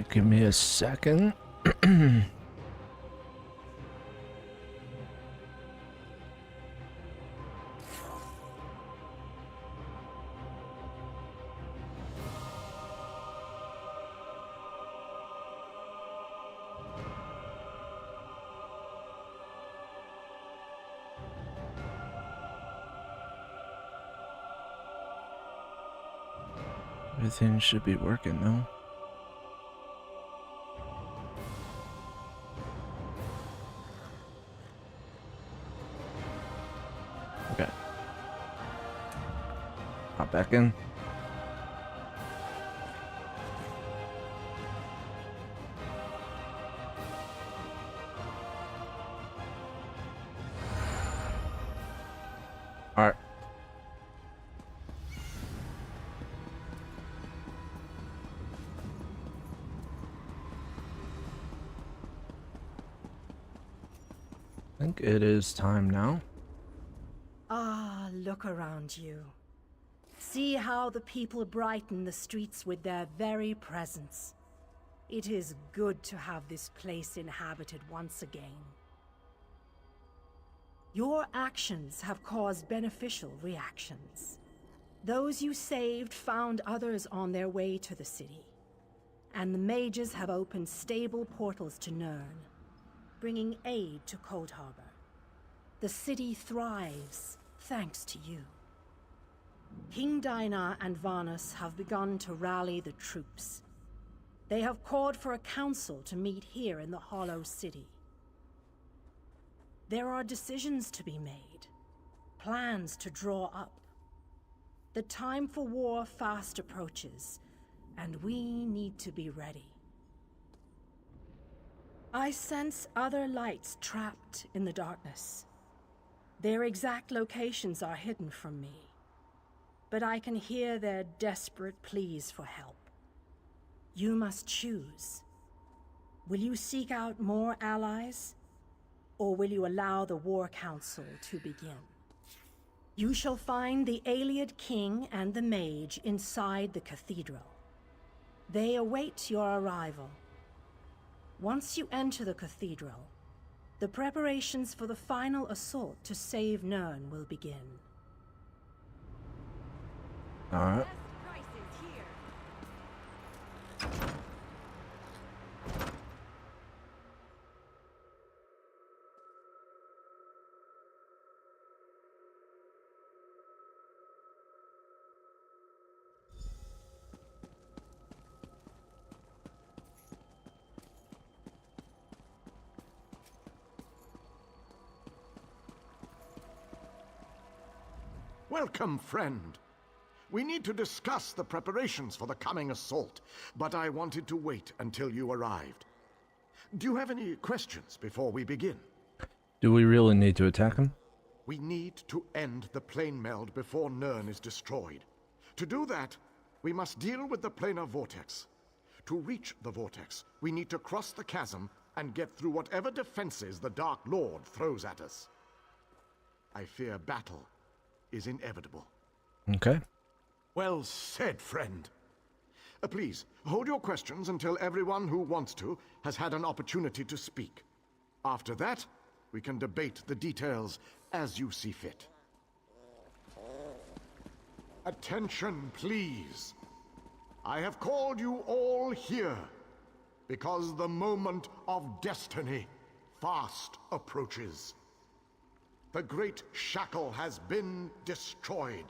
Give me a second. Everything should be working though. Okay. Hop back in. All right. I think it is time now. Ah, look around you. See how the people brighten the streets with their very presence. It is good to have this place inhabited once again. Your actions have caused beneficial reactions. Those you saved found others on their way to the city, and the mages have opened stable portals to Nirn, bringing aid to Cold Harbor. The city thrives thanks to you. King Dinah and Varnus have begun to rally the troops. They have called for a council to meet here in the Hollow City. There are decisions to be made, plans to draw up. The time for war fast approaches, and we need to be ready. I sense other lights trapped in the darkness. Their exact locations are hidden from me, but I can hear their desperate pleas for help. You must choose. Will you seek out more allies, or will you allow the War Council to begin? You shall find the Ayleid King and the Mage inside the cathedral. They await your arrival. Once you enter the cathedral, the preparations for the final assault to save Nirn will begin. Alright. Welcome, friend. We need to discuss the preparations for the coming assault, but I wanted to wait until you arrived. Do you have any questions before we begin? Do we really need to attack him? We need to end the plane meld before Nirn is destroyed. To do that, we must deal with the planar vortex. To reach the vortex, we need to cross the chasm and get through whatever defenses the Dark Lord throws at us. I fear battle is inevitable. Okay. Well said, friend. Please, hold your questions until everyone who wants to has had an opportunity to speak. After that, we can debate the details as you see fit. Attention, please. I have called you all here because the moment of destiny fast approaches. The great shackle has been destroyed,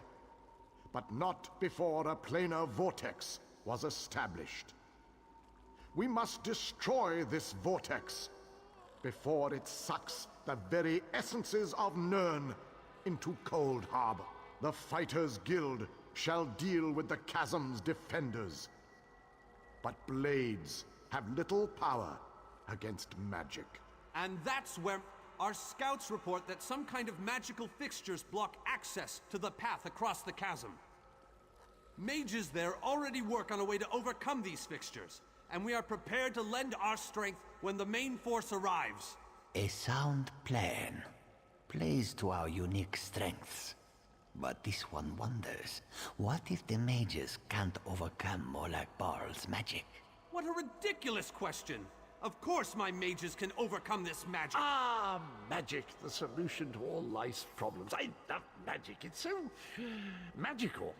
but not before a planar vortex was established. We must destroy this vortex before it sucks the very essences of Nirn into Cold Harbor. The Fighters Guild shall deal with the chasm's defenders, but blades have little power against magic. And that's where our scouts report that some kind of magical fixtures block access to the path across the chasm. Mages there already work on a way to overcome these fixtures, and we are prepared to lend our strength when the main force arrives. A sound plan. Plays to our unique strengths. But this one wonders, what if the mages can't overcome Molag Barl's magic? What a ridiculous question! Of course my mages can overcome this magic! Ah, magic, the solution to all life's problems. I love magic. It's so magical.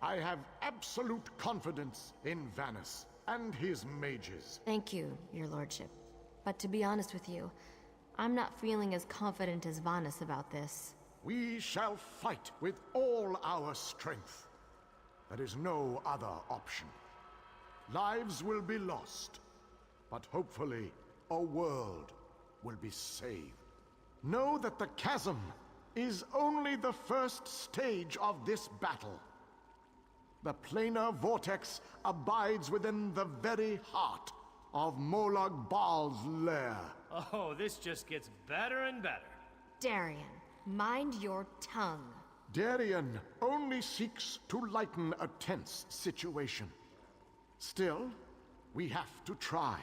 I have absolute confidence in Vanus and his mages. Thank you, your lordship. But to be honest with you, I'm not feeling as confident as Vanus about this. We shall fight with all our strength. There is no other option. Lives will be lost, but hopefully a world will be saved. Know that the chasm is only the first stage of this battle. The planar vortex abides within the very heart of Molag Bal's lair. Oh, this just gets better and better. Darian, mind your tongue. Darian only seeks to lighten a tense situation. Still, we have to try.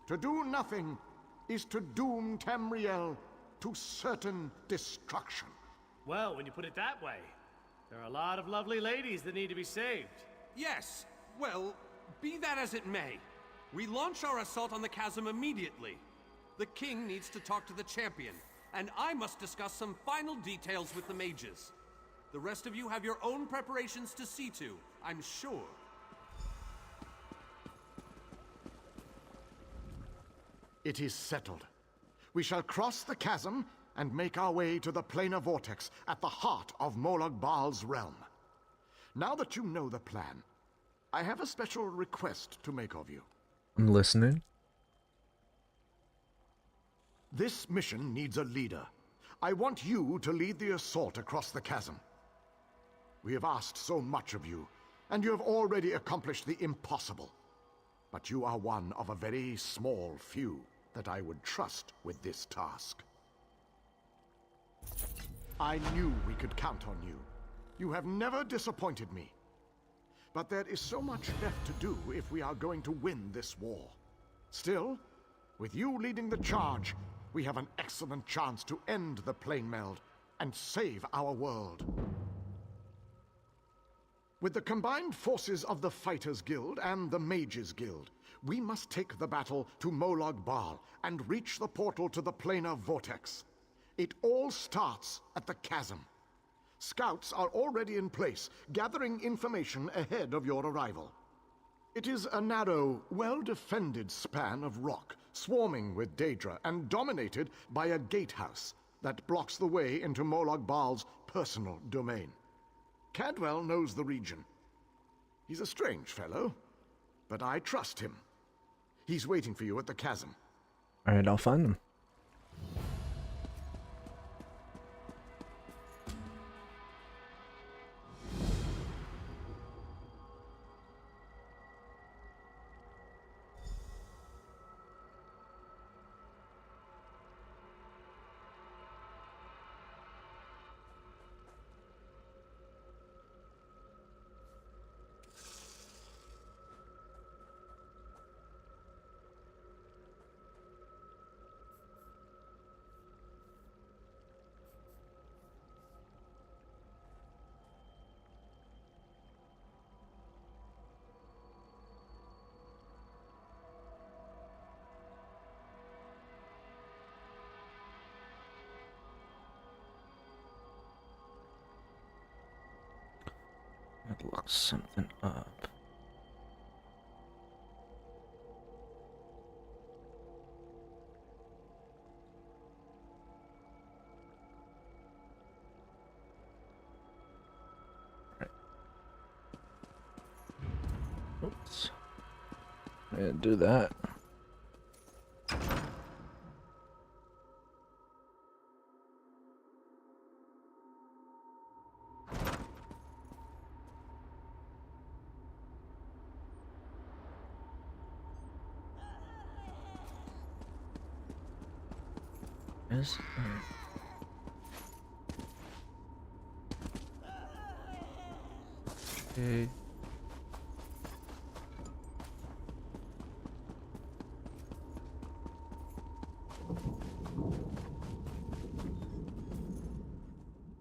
To do nothing is to doom Tamriel to certain destruction. Well, when you put it that way, there are a lot of lovely ladies that need to be saved. Yes, well, be that as it may. We launch our assault on the chasm immediately. The king needs to talk to the champion, and I must discuss some final details with the mages. The rest of you have your own preparations to see to, I'm sure. It is settled. We shall cross the chasm and make our way to the planar vortex at the heart of Molag Bal's realm. Now that you know the plan, I have a special request to make of you. I'm listening. This mission needs a leader. I want you to lead the assault across the chasm. We have asked so much of you, and you have already accomplished the impossible. But you are one of a very small few that I would trust with this task. I knew we could count on you. You have never disappointed me. But there is so much left to do if we are going to win this war. Still, with you leading the charge, we have an excellent chance to end the plane meld and save our world. With the combined forces of the Fighters Guild and the Mages Guild, we must take the battle to Molag Bal and reach the portal to the planar vortex. It all starts at the chasm. Scouts are already in place, gathering information ahead of your arrival. It is a narrow, well-defended span of rock, swarming with Daedra and dominated by a gatehouse that blocks the way into Molag Bal's personal domain. Cadwell knows the region. He's a strange fellow, but I trust him. He's waiting for you at the chasm. All right, I'll find them. I'd look something up. Right. Oops. I didn't do that. Is okay.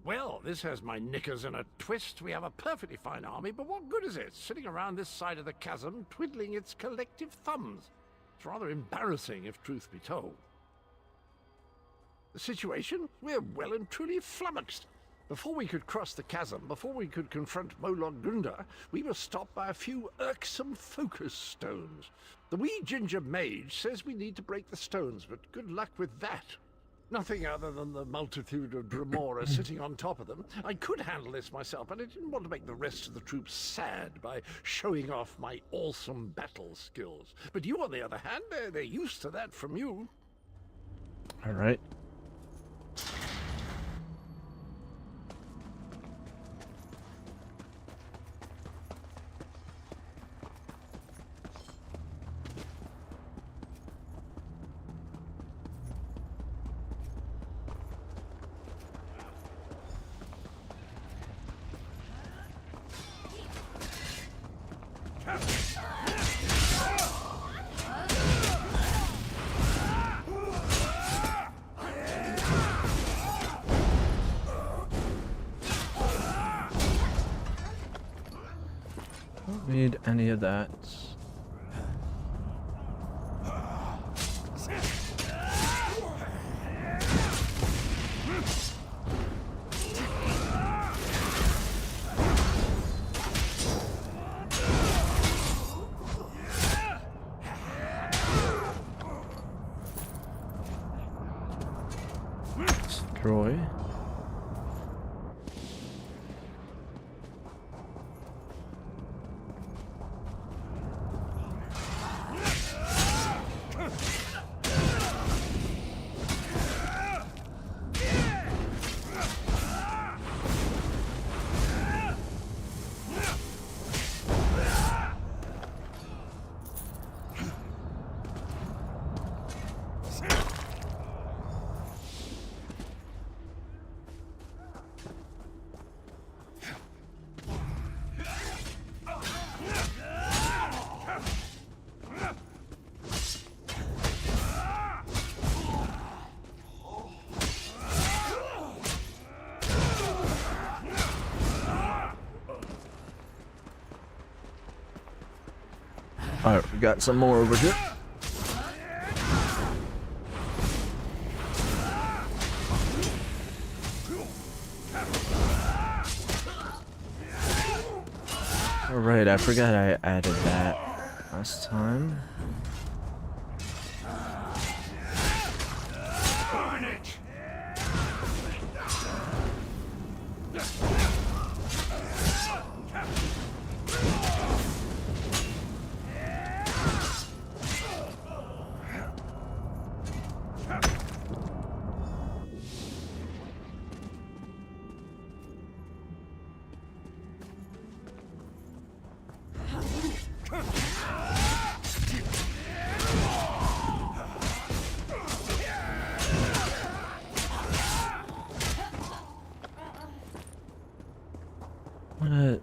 Well, this has my knickers in a twist. We have a perfectly fine army, but what good is it sitting around this side of the chasm twiddling its collective thumbs? It's rather embarrassing, if truth be told. The situation? We're well and truly flummoxed. Before we could cross the chasm, before we could confront Molog Gunda, we were stopped by a few irksome focus stones. The wee ginger mage says we need to break the stones, but good luck with that. Nothing other than the multitude of Dremora sitting on top of them. I could handle this myself, but I didn't want to make the rest of the troops sad by showing off my awesome battle skills. But you, on the other hand, they're used to that from you. All right. Don't need any of that. Destroy. Alright, we got some more over here. Alright, I forgot I added that last time.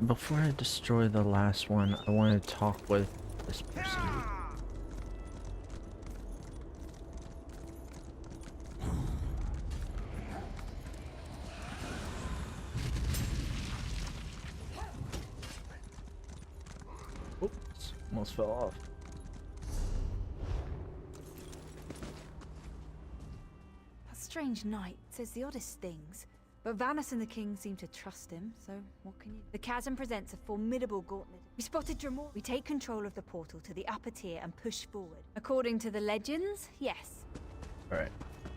Before I destroy the last one, I want to talk with this person. Oops, almost fell off. That strange knight says the oddest things. But Vanus and the king seem to trust him, so what can you do? The chasm presents a formidable gauntlet. We spotted Dremora. We take control of the portal to the upper tier and push forward. According to the legends, yes. Alright.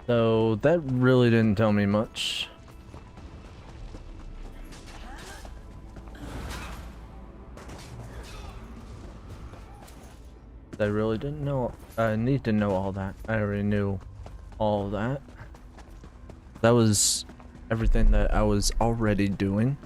So that really didn't tell me much. I really didn't know. I need to know all that. I already knew all that. That was everything that I was already doing.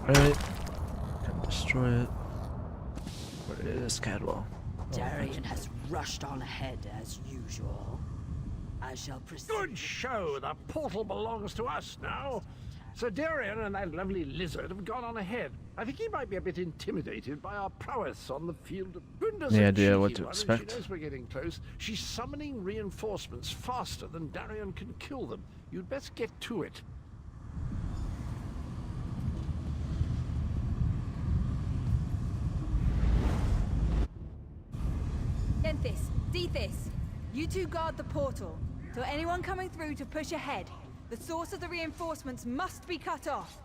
Alright. Can destroy it. What is Cadwell? Darian has rushed on ahead as usual. I shall proceed. Good show. The portal belongs to us now. Sir Darian and that lovely lizard have gone on ahead. I think he might be a bit intimidated by our prowess on the field of goodness. Any a idea what cheeky to one, and expect? She knows we're getting close. She's summoning reinforcements faster than Darian can kill them. You'd best get to it. Denthis, Dethys, you two guard the portal. Tell anyone coming through to push ahead. The source of the reinforcements must be cut off.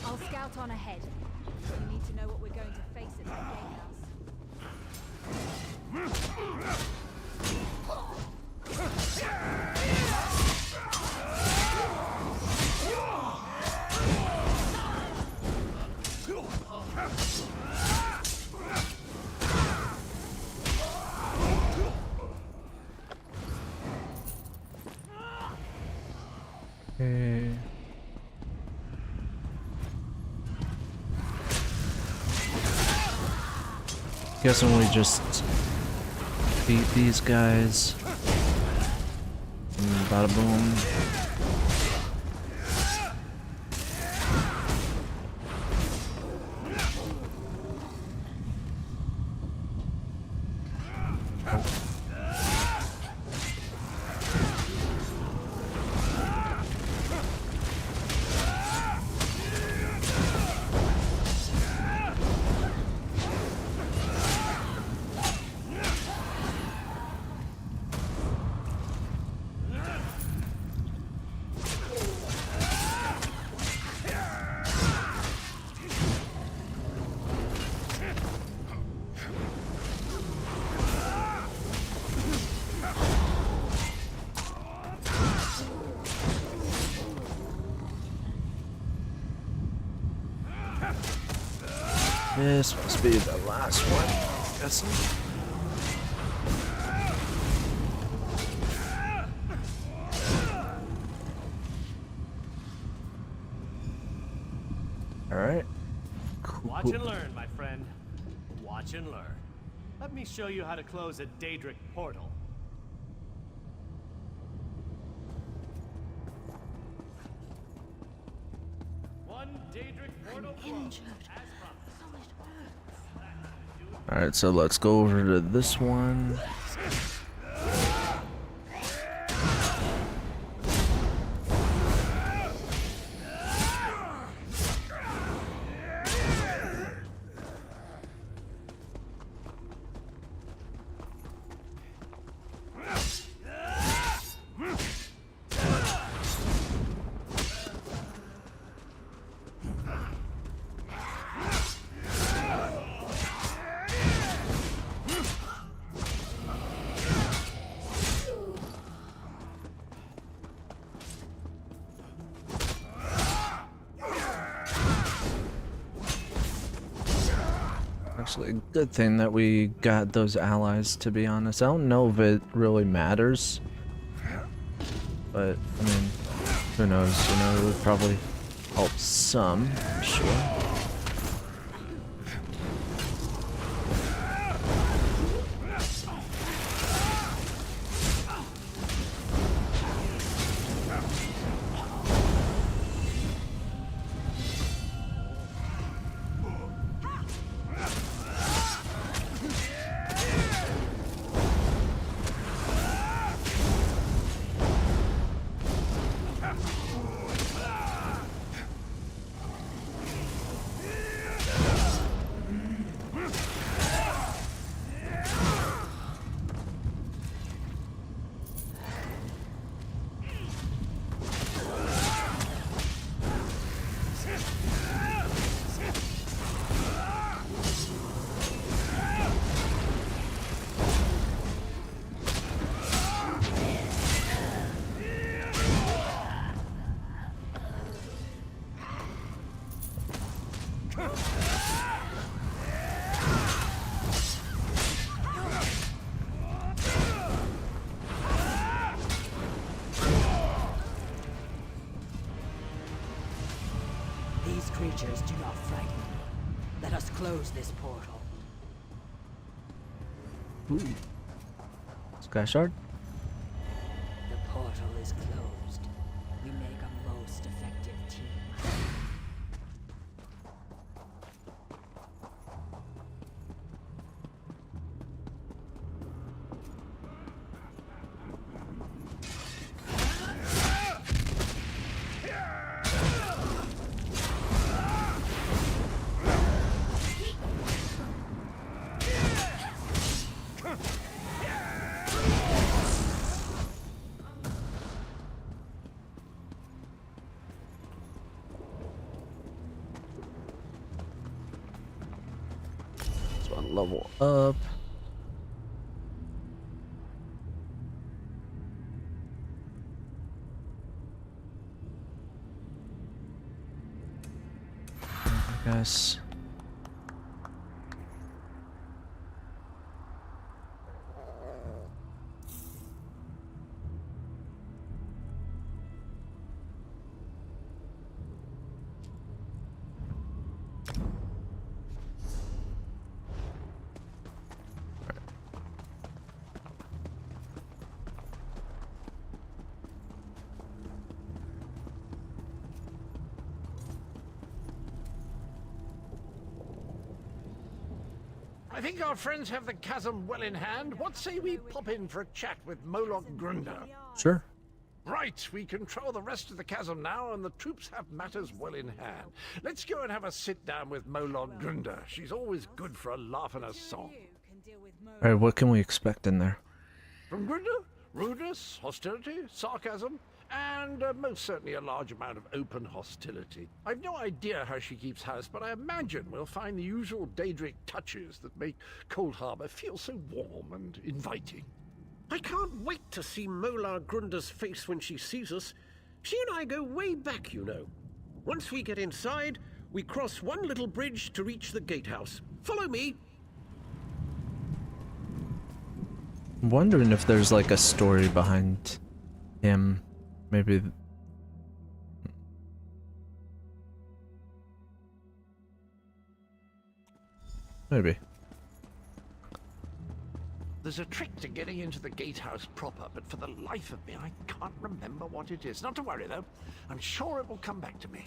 I'll scout on ahead. We need to know what we're going to face at the Okay. Guessing we just beat these guys. And bada boom. This must be the last one, I'm guessing. Alright. Cool. Watch and learn, my friend. Watch and learn. Let me show you how to close a Daedric portal. One Daedric portal closed, as promised. Alright, so let's go over to this one. Actually, a good thing that we got those allies, to be honest. I don't know if it really matters. But, I mean, who knows? You know, it would probably help some, I'm sure. creatures do not frighten me. Let us close this portal. Ooh. Sky Shard? The portal is closed. We make a most effective team. So I'll level up. I guess. I think our friends have the chasm well in hand. What say we pop in for a chat with Moloch Grunder? Sure. Right, we control the rest of the chasm now, and the troops have matters well in hand. Let's go and have a sit down with Moloch Grunder. She's always good for a laugh and a song. Alright, what can we expect in there? From Grunder, rudeness, hostility, sarcasm, and most certainly a large amount of open hostility. I've no idea how she keeps house, but I imagine we'll find the usual Daedric touches that make Cold Harbor feel so warm and inviting. I can't wait to see Molar Grunder's face when she sees us. She and I go way back, you know. Once we get inside, we cross one little bridge to reach the gatehouse. Follow me. I'm wondering if there's like a story behind him. Maybe. Maybe. There's a trick to getting into the gatehouse proper, but for the life of me, I can't remember what it is. Not to worry, though. I'm sure it will come back to me.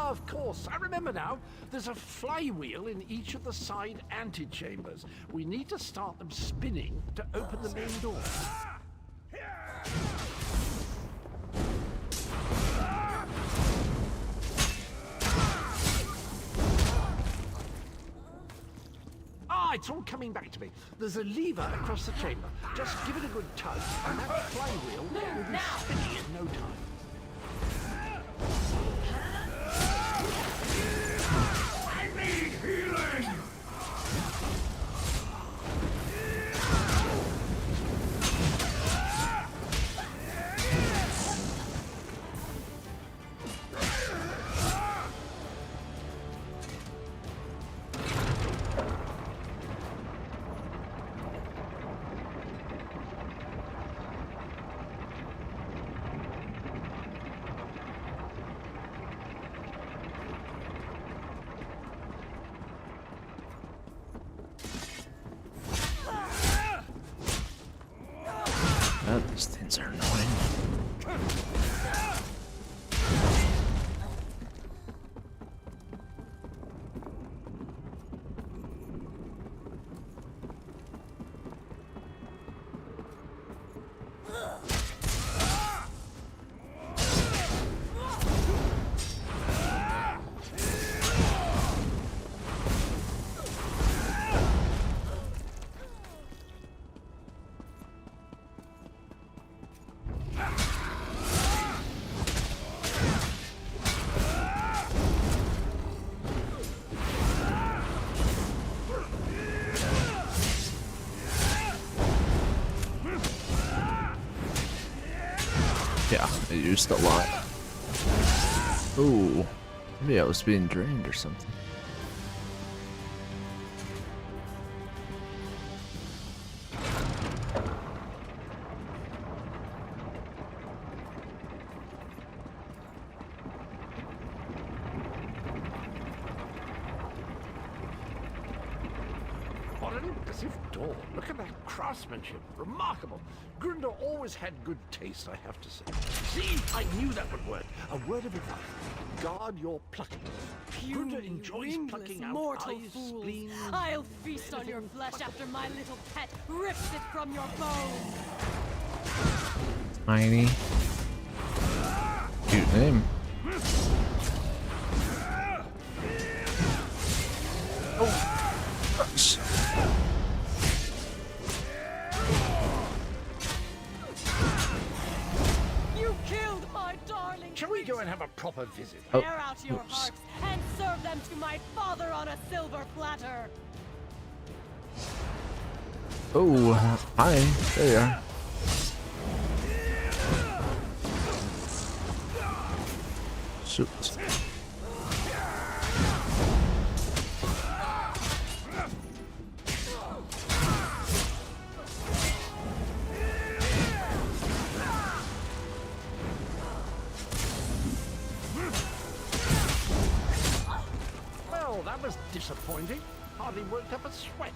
Of course, I remember now. There's a flywheel in each of the side antechambers. We need to start them spinning to open the main door. Ah, it's all coming back to me. There's a lever across the chamber. Just give it a good tug, and that flywheel will be spinning in no time. Oh, these things are annoying. Yeah, it used a lot. Ooh, maybe I was being drained or something. What an impressive door. Look at that craftsmanship. Remarkable. Grunder always had good taste, I have to say. See, I knew that would work. A word of advice. Guard your plucking. Grunder enjoys plucking out eyes, spleen... I'll feast on your flesh after my little pet rips it from your bones. Tiny. Cute name. Oh, gosh. You killed my darling. Shall we go and have a proper visit? Oh, Tear out your oops. hearts and serve them to my father on a silver platter. Oh, hi. There you are. Shoot. Well, that was disappointing. Hardly worked up a sweat.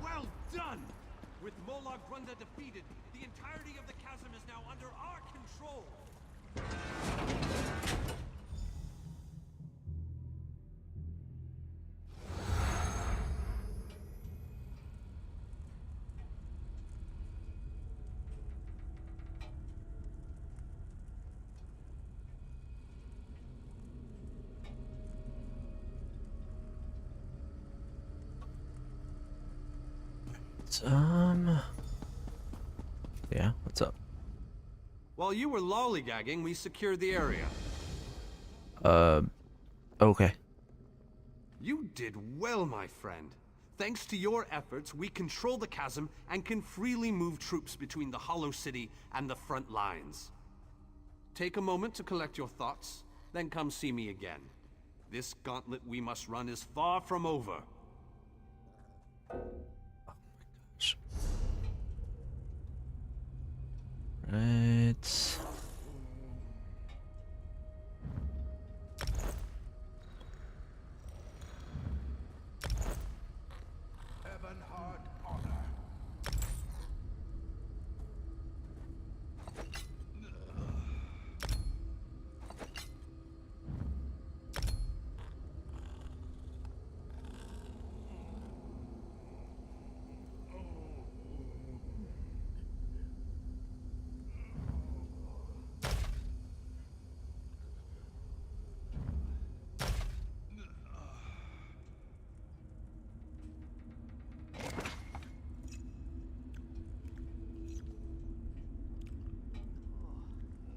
Well done! With Mola Grunda defeated, the entirety of the chasm is now under our control. Yeah, what's up? While you were lollygagging, we secured the area. Okay. You did well, my friend. Thanks to your efforts, we control the chasm and can freely move troops between the Hollow City and the front lines. Take a moment to collect your thoughts, then come see me again. This gauntlet we must run is far from over. Right. Ebonheart honor.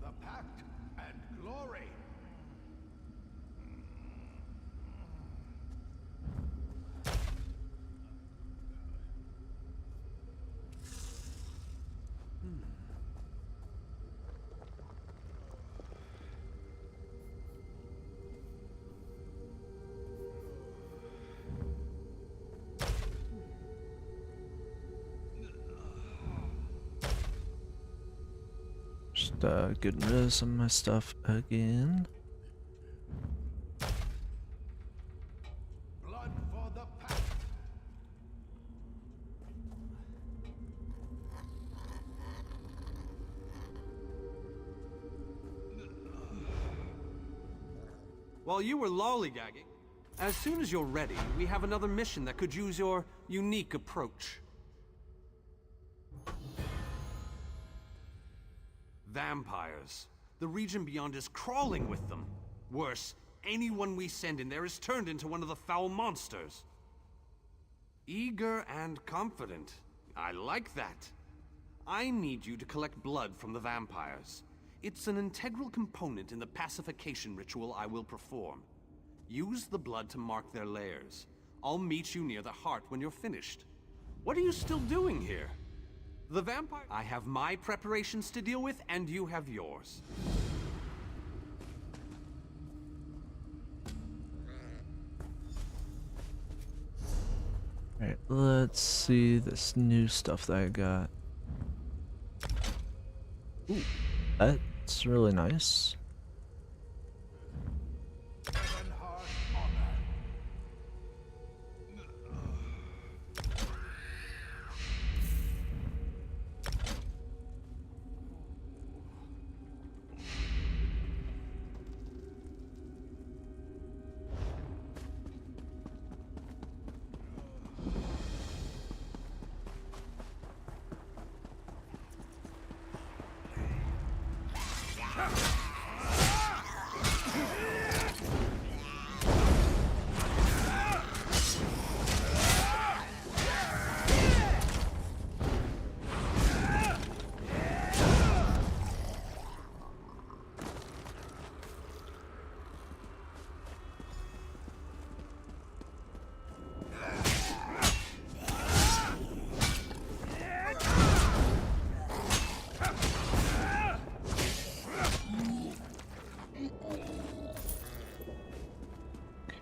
The pact and glory. Just getting rid of some of my stuff again. Blood for the pact. While you were lollygagging, as soon as you're ready, we have another mission that could use your unique approach. Vampires. The region beyond is crawling with them. Worse, anyone we send in there is turned into one of the foul monsters. Eager and confident. I like that. I need you to collect blood from the vampires. It's an integral component in the pacification ritual I will perform. Use the blood to mark their lairs. I'll meet you near the heart when you're finished. What are you still doing here? The vampire... I have my preparations to deal with, and you have yours. Alright, let's see this new stuff that I got. Ooh, that's really nice.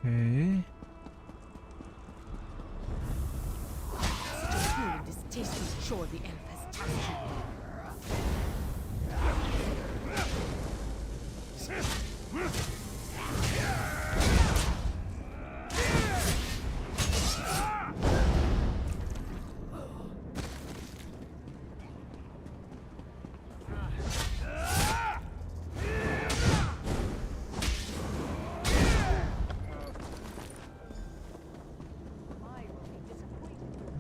Okay. Truly distasteful chore the elf has tasked you.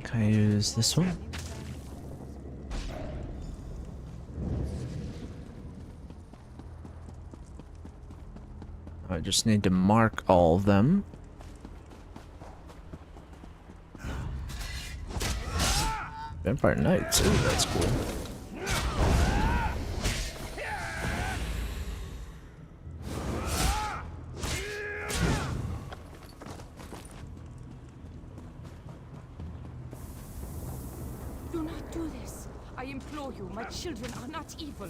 Can I use this one? I just need to mark all of them. Vampire Knights, ooh, that's cool. Do not do this. I implore you, my children are not evil.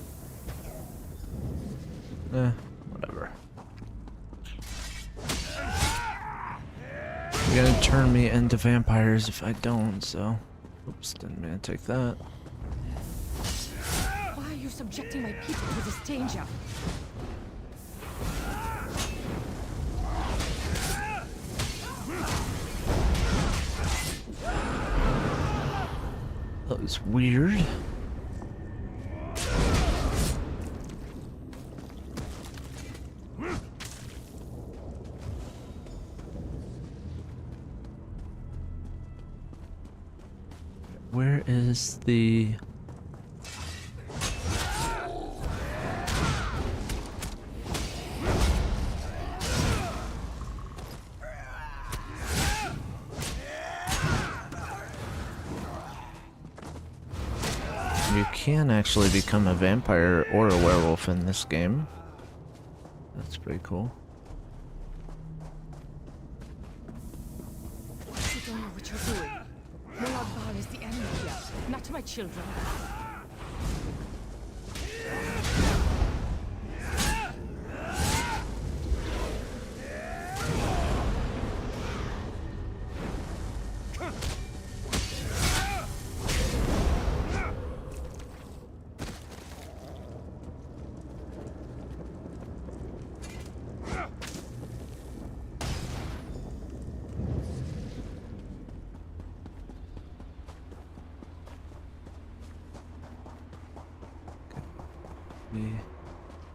Whatever. You're gonna turn me into vampires if I don't, so... Oops, didn't mean to take that. Why are you subjecting my people to this danger? That was weird. Where is the... You can actually become a vampire or a werewolf in this game. That's pretty cool. You don't know what you're doing. Mulad is the enemy here, not my children.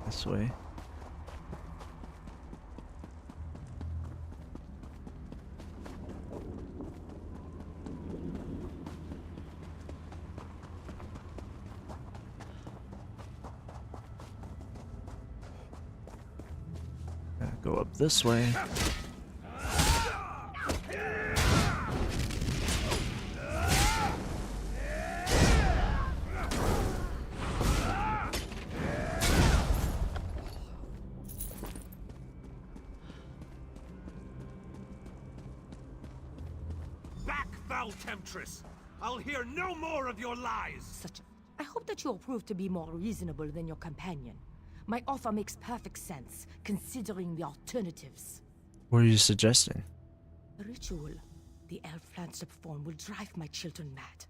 This way. Go up this way. Back, foul temptress! I'll hear no more of your lies! I hope that you'll prove to be more reasonable than your companion. My offer makes perfect sense, considering the alternatives. What are you suggesting? The ritual the elf plans to perform will drive my children mad.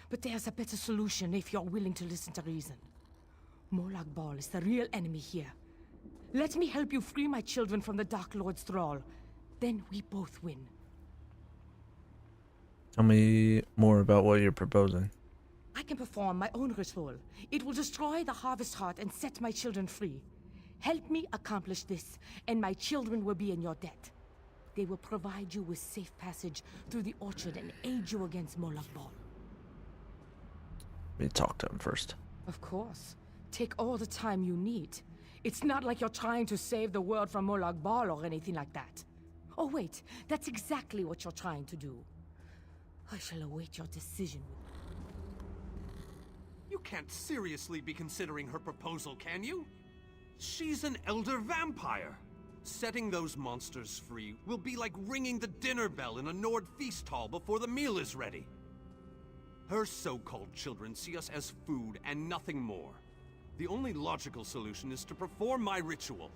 But there's a better solution if you're willing to listen to reason. Molag Bal is the real enemy here. Let me help you free my children from the Dark Lord's thrall. Then we both win. Tell me more about what you're proposing. I can perform my own ritual. It will destroy the Harvest Heart and set my children free. Help me accomplish this, and my children will be in your debt. They will provide you with safe passage through the orchard and aid you against Molag Bal. Let me talk to him first. Of course. Take all the time you need. It's not like you're trying to save the world from Molag Bal or anything like that. Oh wait, that's exactly what you're trying to do. I shall await your decision. You can't seriously be considering her proposal, can you? She's an elder vampire. Setting those monsters free will be like ringing the dinner bell in a Nord feast hall before the meal is ready. Her so-called children see us as food and nothing more. The only logical solution is to perform my ritual.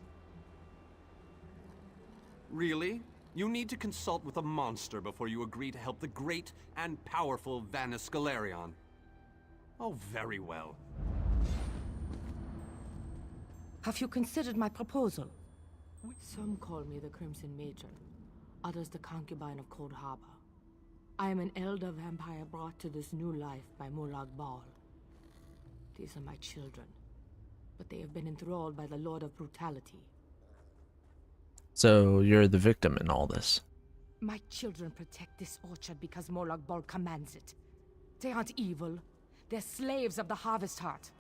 Really? You need to consult with a monster before you agree to help the great and powerful Vanus Galerion. Oh, very well. Have you considered my proposal? Some call me the Crimson Matron, others the concubine of Cold Harbor. I am an elder vampire brought to this new life by Molag Bal. These are my children, but they have been enthralled by the Lord of Brutality. So you're the victim in all this. My children protect this orchard because Molag Bal commands it. They aren't evil. They're slaves of the Harvest Heart.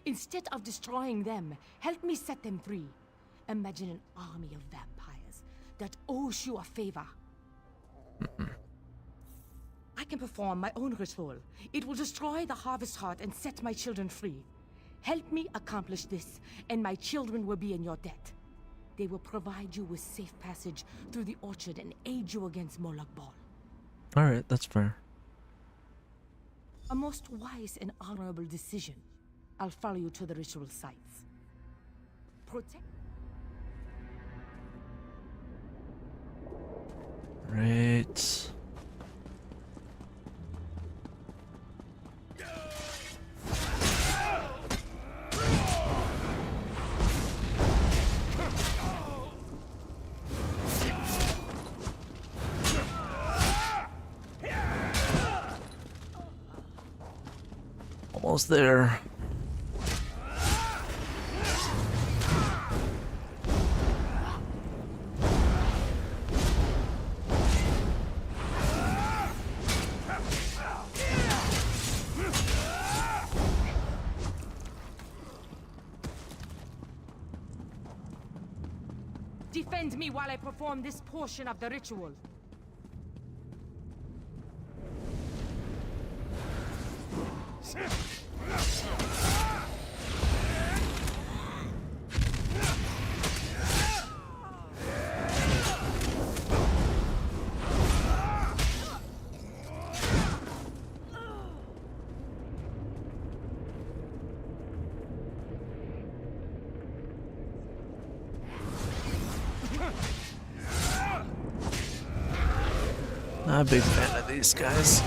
Instead of destroying them, help me set them free. Imagine an army of vampires that owes you a favor. I can perform my own ritual. It will destroy the Harvest Heart and set my children free. Help me accomplish this, and my children will be in your debt. They will provide you with safe passage through the orchard and aid you against Molag Bal. Alright, that's fair. A most wise and honorable decision. I'll follow you to the ritual sites. Protect. Right. Almost there. Defend me while I perform this portion of the ritual. Not a big fan of these guys.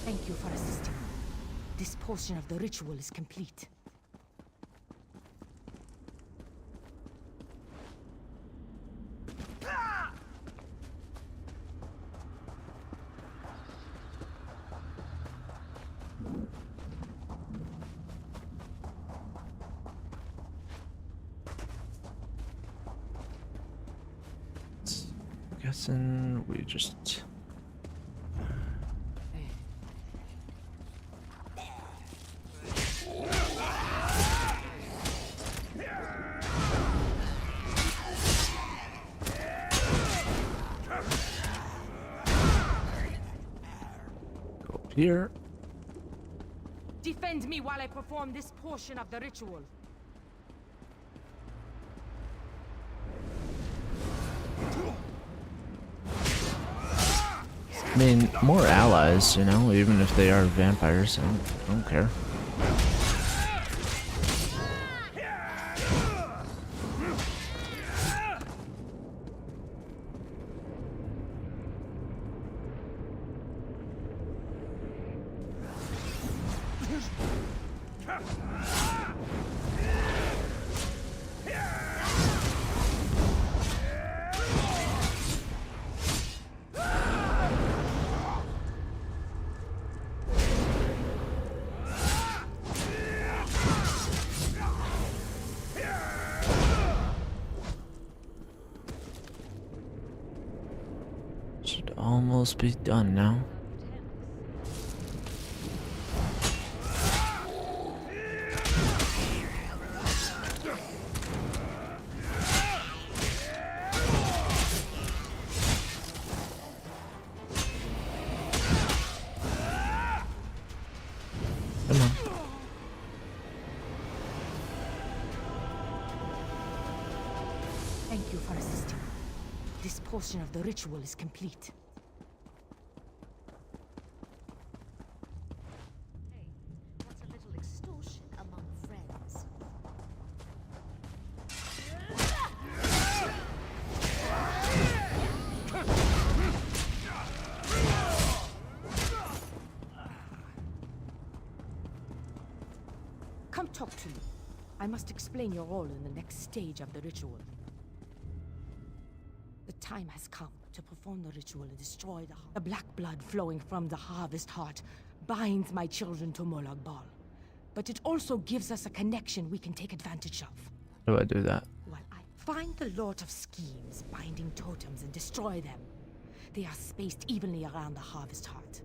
Thank you for assisting me. This portion of the ritual is complete. guessing we just... Go up here. Defend me while I perform this portion of the ritual. I mean, more allies, you know, even if they are vampires. I don't care. Should almost be done now. Come on. Thank you for assisting. This portion of the ritual is complete. Hey, what's a little extortion among friends? Come talk to me. I must explain your role in the next stage of the ritual. The time has come to perform the ritual and destroy the black blood flowing from the harvest heart binds my children to Molag Bal. But it also gives us a connection we can take advantage of. How do I do that? While I find the lot of schemes binding totems and destroy them, they are spaced evenly around the harvest heart.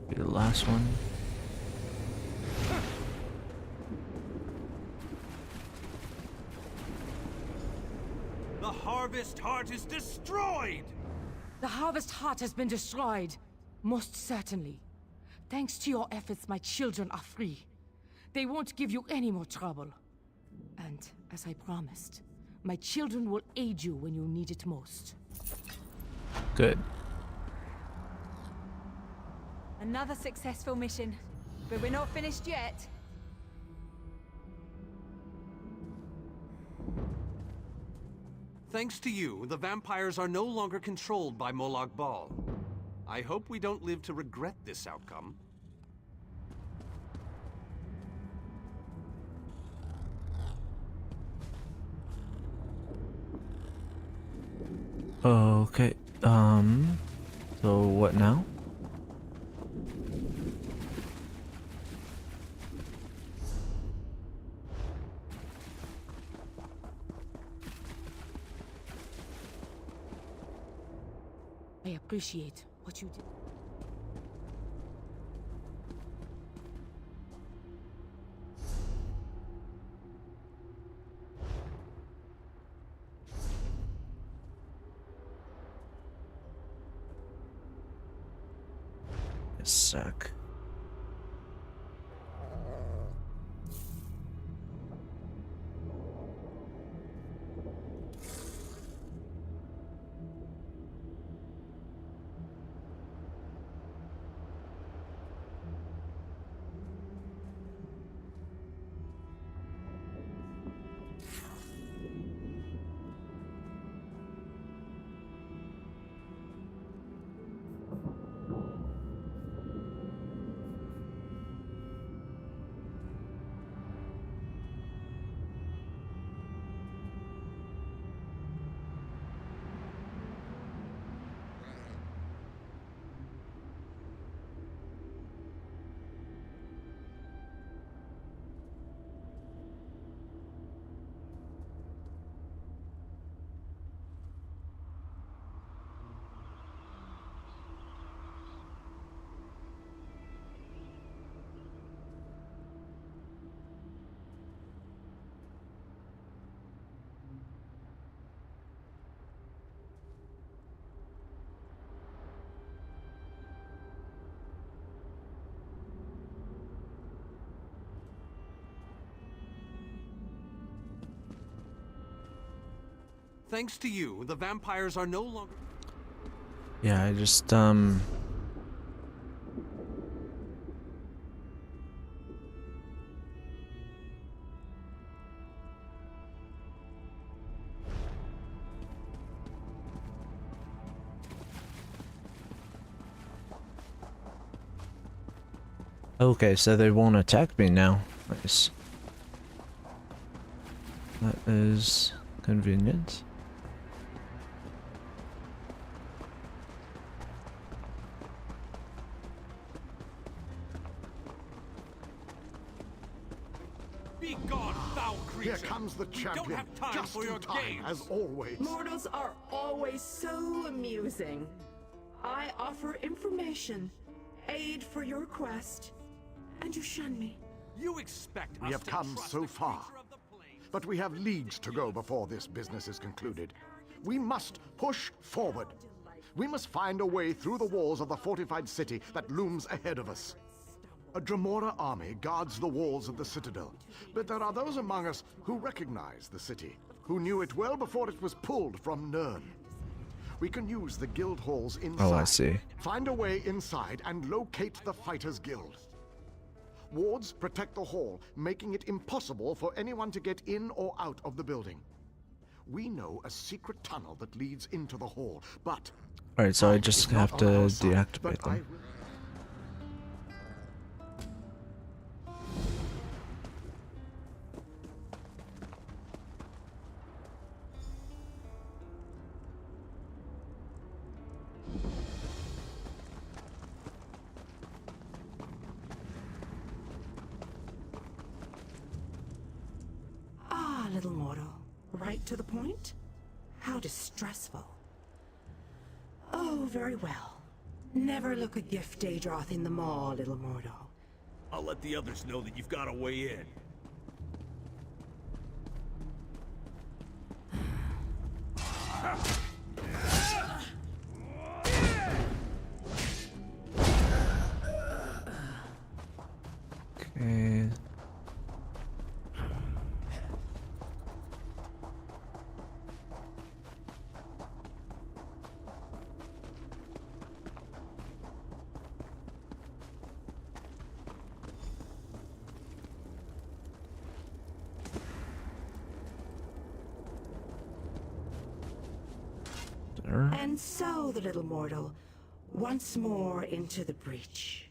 Be the last one. The harvest heart is destroyed! The harvest heart has been destroyed. Most certainly. Thanks to your efforts, my children are free. They won't give you any more trouble. And, as I promised, my children will aid you when you need it most. Good. Another successful mission. But we're not finished yet. Thanks to you, the vampires are no longer controlled by Molag Bal. I hope we don't live to regret this outcome. Okay. So what now? I appreciate what you did. A sec. Thanks to you, the vampires are no longer... Yeah, I just, Okay, so they won't attack me now. Nice. That is convenient. Be gone, foul creature! Here comes the champion. We don't have time just for in your time, games. as always. Mortals are always so amusing. I offer information, aid for your quest, and you shun me. You expect We us have to come trust so the far, creature of the plains? but we have leagues to go before this business is concluded. We must push forward. We must find a way through the walls of the fortified city that looms ahead of us. A Dremora army guards the walls of the citadel, but there are those among us who recognize the city, who knew it well before it was pulled from Nirn. We can use the guild halls inside. Oh, I see. Find a way inside and locate the Fighters Guild. Wards protect the hall, making it impossible for anyone to get in or out of the building. We know a secret tunnel that leads into the hall, but... Alright, so I time just is not have to on our side, deactivate but I them. will- Ah, little mortal. Right to the point? How distressful. Oh, very well. Never look a gift Daedroth in the maw, little mortal. I'll let the others know that you've got a way in. Okay. There. And so, the little mortal, once more into the breach.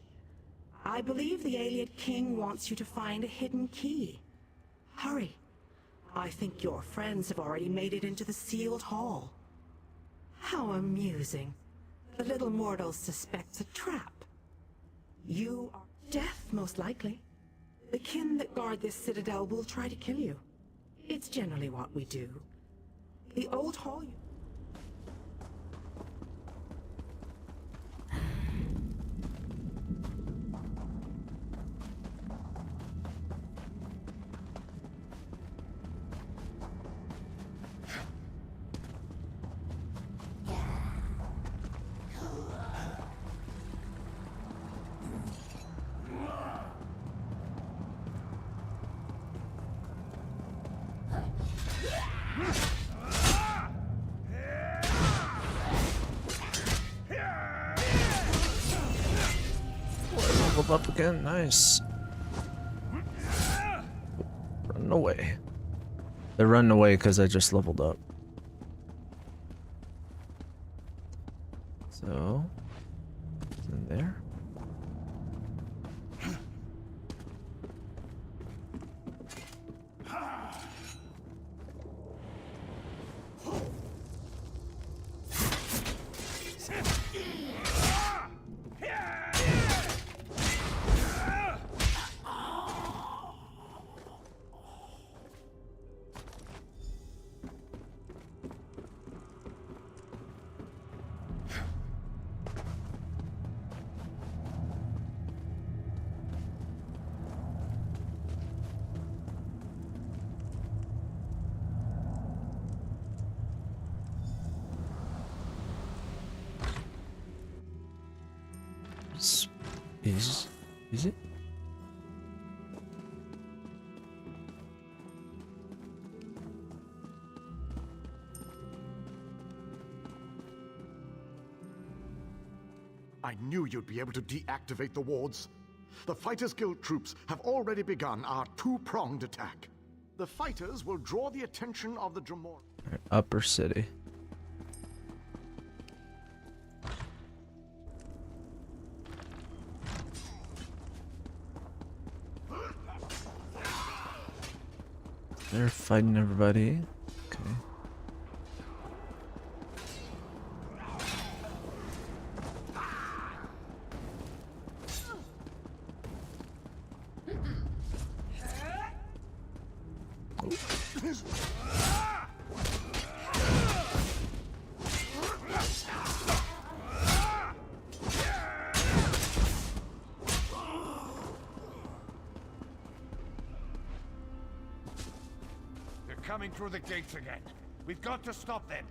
I believe the Ayleid King wants you to find a hidden key. Hurry. I think your friends have already made it into the sealed hall. How amusing. The little mortal suspects a trap. You are death, most likely. The kin that guard this citadel will try to kill you. It's generally what we do. The old hall... leveled up again. Nice. Run away. They're running away because I just leveled up. So, it's in there. Is it? I knew you'd be able to deactivate the wards. The Fighters Guild troops have already begun our two-pronged attack. The fighters will draw the attention of the Dremor. Upper City. They're fighting everybody. Okay. Coming through the gates again. We've got to stop them.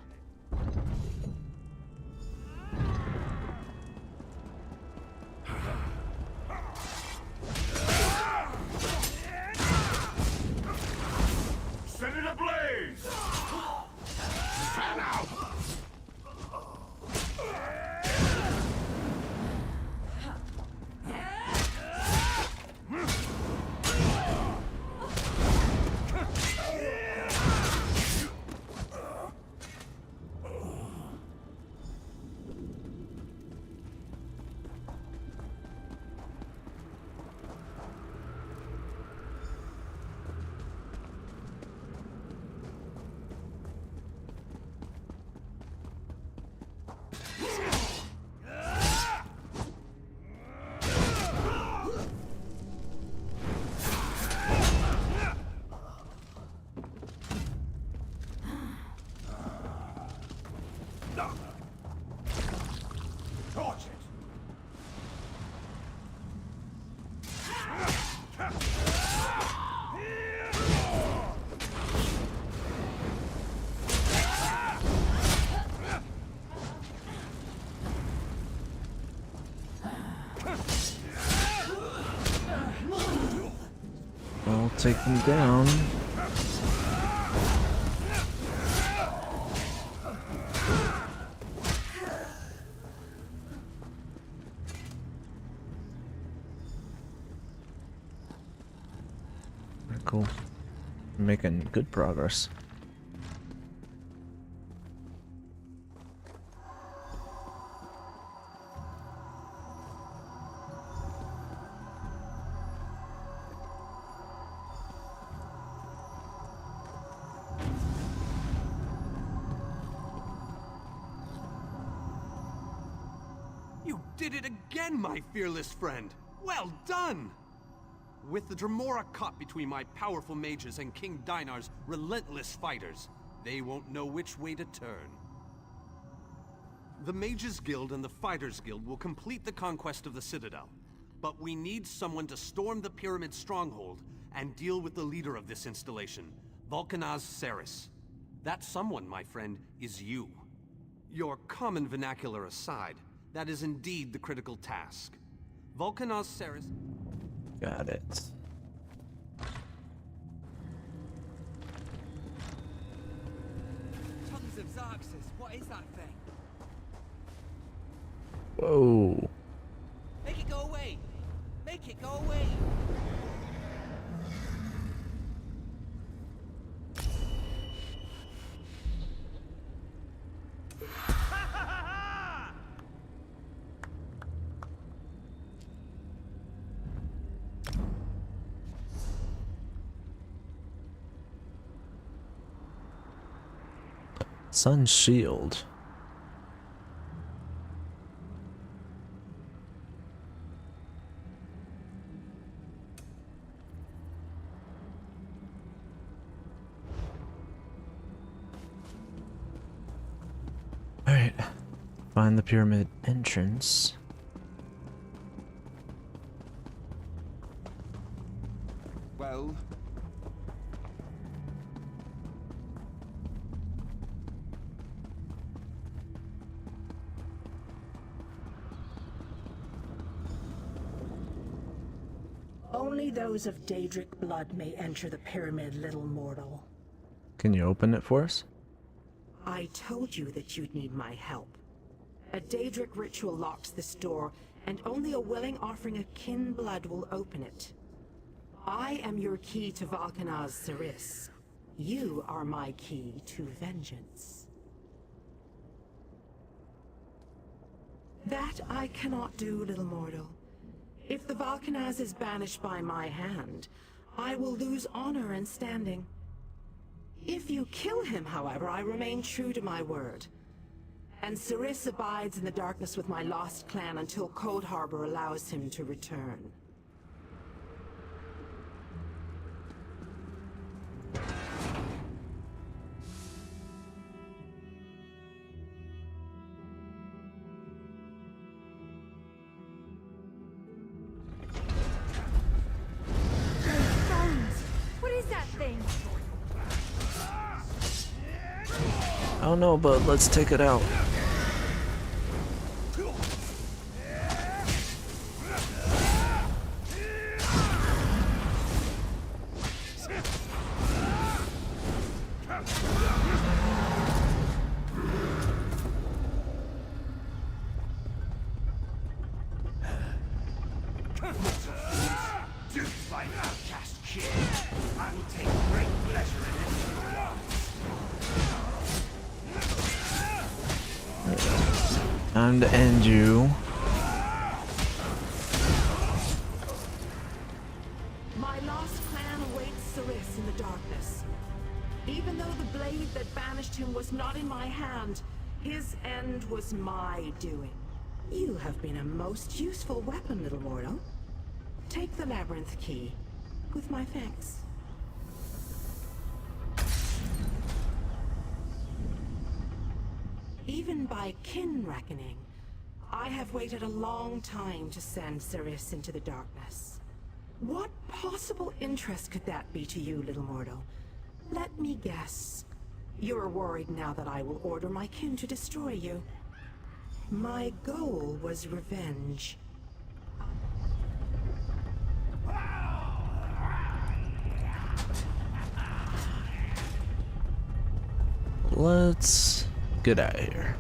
Set it ablaze! Fan out! I'll take them down. Cool. Making good progress. You did it again, my fearless friend! Well done! With the Dremora caught between my powerful mages and King Dinar's relentless fighters, they won't know which way to turn. The Mages Guild and the Fighters Guild will complete the conquest of the Citadel, but we need someone to storm the Pyramid stronghold and deal with the leader of this installation, Vulcanaz Ceres. That someone, my friend, is you. Your common vernacular aside, that is indeed the critical task. Vulcanaz Ceres... Got it. Tons of Xarxes. What is that thing? Whoa. Make it go away. Sun shield. Alright, find the pyramid entrance. Well, Only those of Daedric blood may enter the pyramid, little mortal. Can you open it for us? I told you that you'd need my help. A Daedric ritual locks this door, and only a willing offering of kin blood will open it. I am your key to Valkanaz Saris. You are my key to vengeance. That I cannot do, little mortal. If the Valkanaz is banished by my hand, I will lose honor and standing. If you kill him, however, I remain true to my word. And Saris abides in the darkness with my lost clan until Cold Harbor allows him to return. What is that thing? I don't know, but let's take it out. Duped by an outcast kid. I will take great pleasure in it. Time to end you. My lost clan awaits Saris in the darkness. Even though the blade that banished him was not in my hand, his end was my doing. You have been a most useful weapon, little mortal. Take the labyrinth key, with my thanks. Even by kin reckoning, I have waited a long time to send Saris into the darkness. What possible interest could that be to you, little mortal? Let me guess. You're worried now that I will order my kin to destroy you. My goal was revenge. Let's get out of here.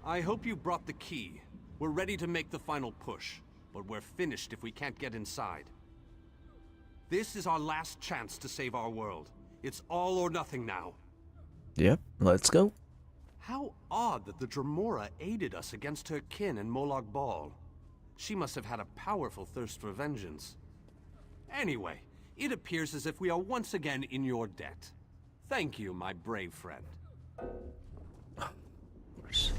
I hope you brought the key. We're ready to make the final push, but we're finished if we can't get inside. This is our last chance to save our world. It's all or nothing now. Yep, let's go. How odd that the Dremora aided us against her kin in Molag Bal. She must have had a powerful thirst for vengeance. Anyway, it appears as if we are once again in your debt. Thank you, my brave friend. Of course.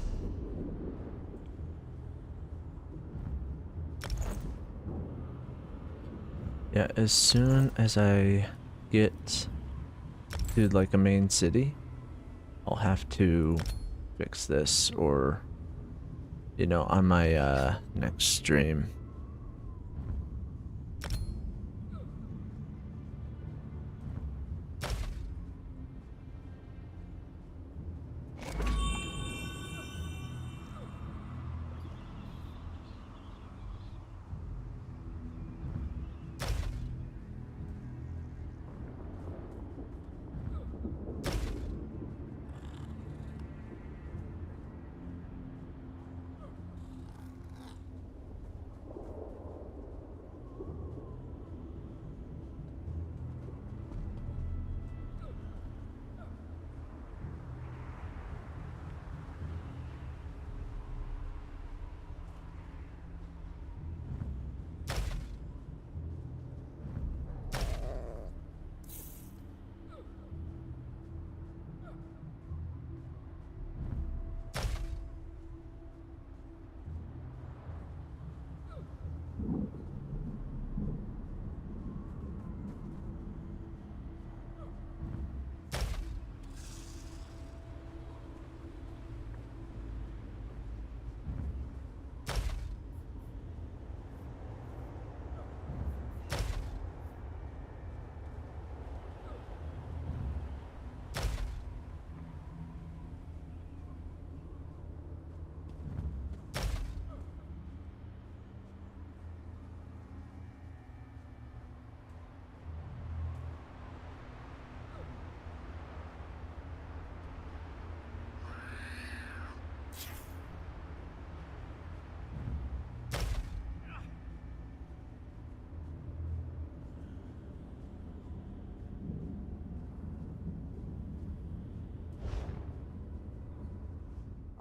Yeah, as soon as I get to like a main city, I'll have to fix this, or you know, on my next stream.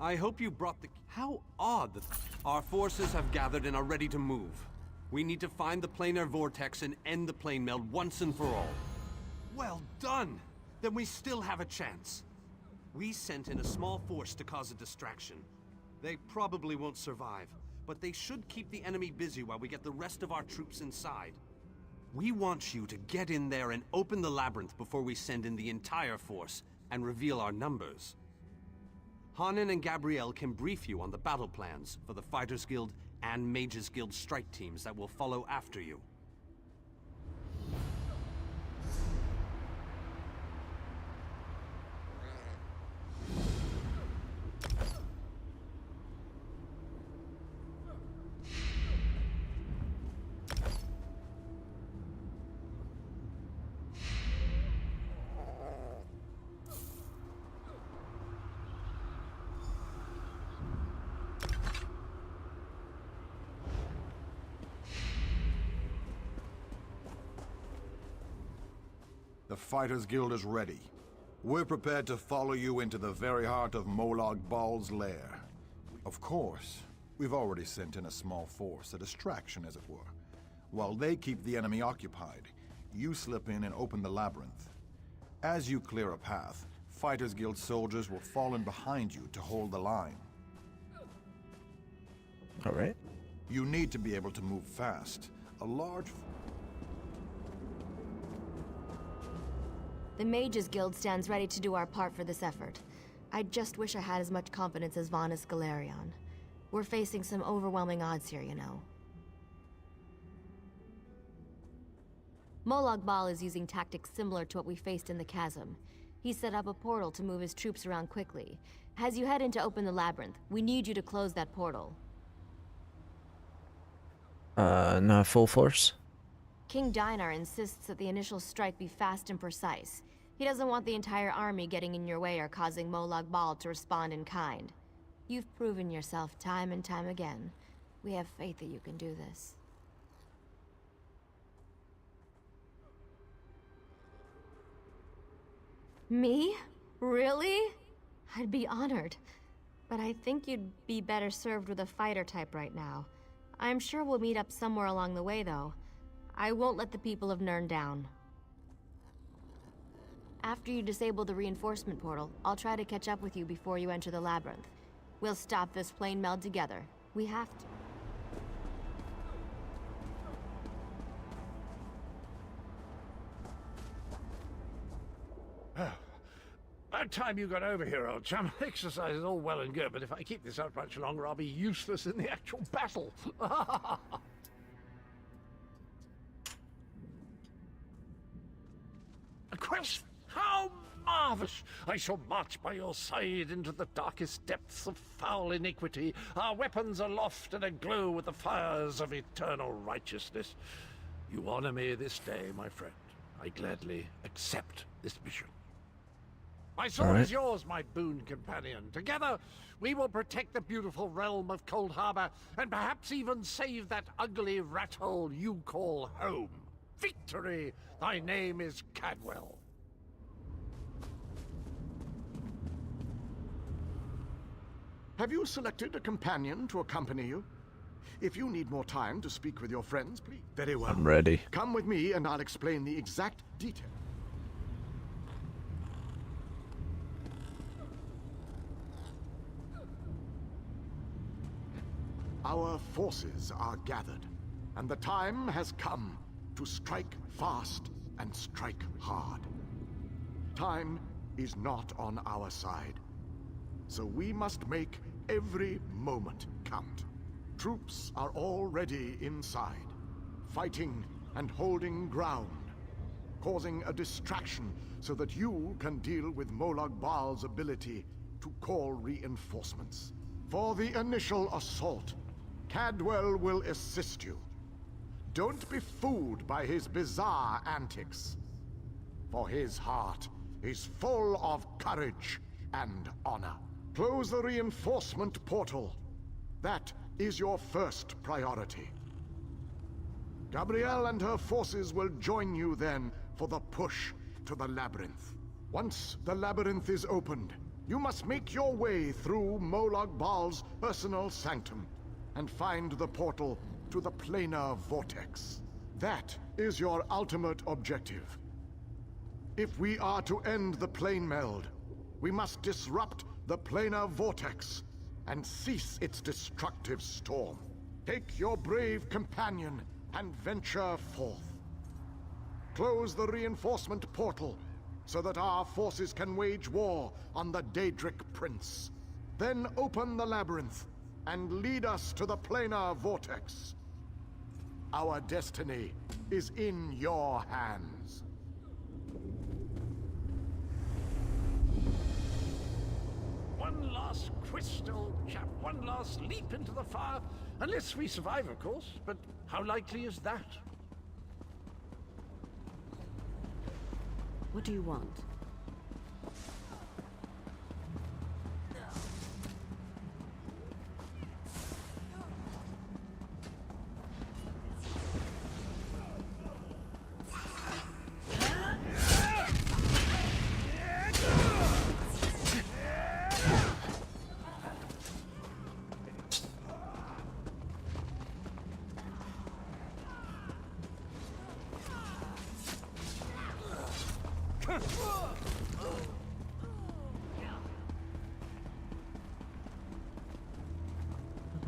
I hope you brought the... How odd that... Our forces have gathered and are ready to move. We need to find the planar vortex and end the plane meld once and for all. Well done! Then we still have a chance. We sent in a small force to cause a distraction. They probably won't survive, but they should keep the enemy busy while we get the rest of our troops inside. We want you to get in there and open the labyrinth before we send in the entire force and reveal our numbers. Hanan and Gabrielle can brief you on the battle plans for the Fighters Guild and Mages Guild strike teams that will follow after you. The Fighters Guild is ready. We're prepared to follow you into the very heart of Molag Bal's lair. Of course, we've already sent in a small force, a distraction as it were. While they keep the enemy occupied, you slip in and open the labyrinth. As you clear a path, Fighters Guild soldiers will fall in behind you to hold the line. All right. You need to be able to move fast. A large... The Mages Guild stands ready to do our part for this effort. I just wish I had as much confidence as Vanus Galerion. We're facing some overwhelming odds here, you know. Molag Bal is using tactics similar to what we faced in the chasm. He set up a portal to move his troops around quickly. As you head in to open the labyrinth, we need you to close that portal. Not full force? King Dinar insists that the initial strike be fast and precise. He doesn't want the entire army getting in your way or causing Molag Bal to respond in kind. You've proven yourself time and time again. We have faith that you can do this. Me? Really? I'd be honored. But I think you'd be better served with a fighter type right now. I'm sure we'll meet up somewhere along the way, though. I won't let the people of Nirn down. After you disable the reinforcement portal, I'll try to catch up with you before you enter the labyrinth. We'll stop this plane meld together. We have to. About time you got over here, old chum. Exercise is all well and good, but if I keep this up much longer, I'll be useless in the actual battle. A quest? How marvellous! I shall march by your side into the darkest depths of foul iniquity, our weapons aloft and aglow with the fires of eternal righteousness. You honor me this day, my friend. I gladly accept this mission. My sword is yours, my boon companion. Together, we will protect the beautiful realm of Cold Harbor, and perhaps even save that ugly rat hole you call home. Victory! Thy name is Cadwell. Have you selected a companion to accompany you? If you need more time to speak with your friends, please. Very well. I'm ready. Come with me and I'll explain the exact detail. Our forces are gathered, and the time has come to strike fast and strike hard. Time is not on our side, so we must make every moment count. Troops are already inside, fighting and holding ground, causing a distraction so that you can deal with Molag Bal's ability to call reinforcements. For the initial assault, Cadwell will assist you. Don't be fooled by his bizarre antics, for his heart is full of courage and honor. Close the reinforcement portal. That is your first priority. Gabrielle and her forces will join you then for the push to the labyrinth. Once the labyrinth is opened, You must make your way through Molag Bal's personal sanctum and find the portal to the planar vortex. That is your ultimate objective. If we are to end the plane meld, we must disrupt the planar vortex and cease its destructive storm. Take your brave companion and venture forth. Close the reinforcement portal so that our forces can wage war on the Daedric Prince. Then open the labyrinth and lead us to the planar vortex. Our destiny is in your hands. One last twist, old chap. One last leap into the fire. Unless we survive, of course. But how likely is that? What do you want?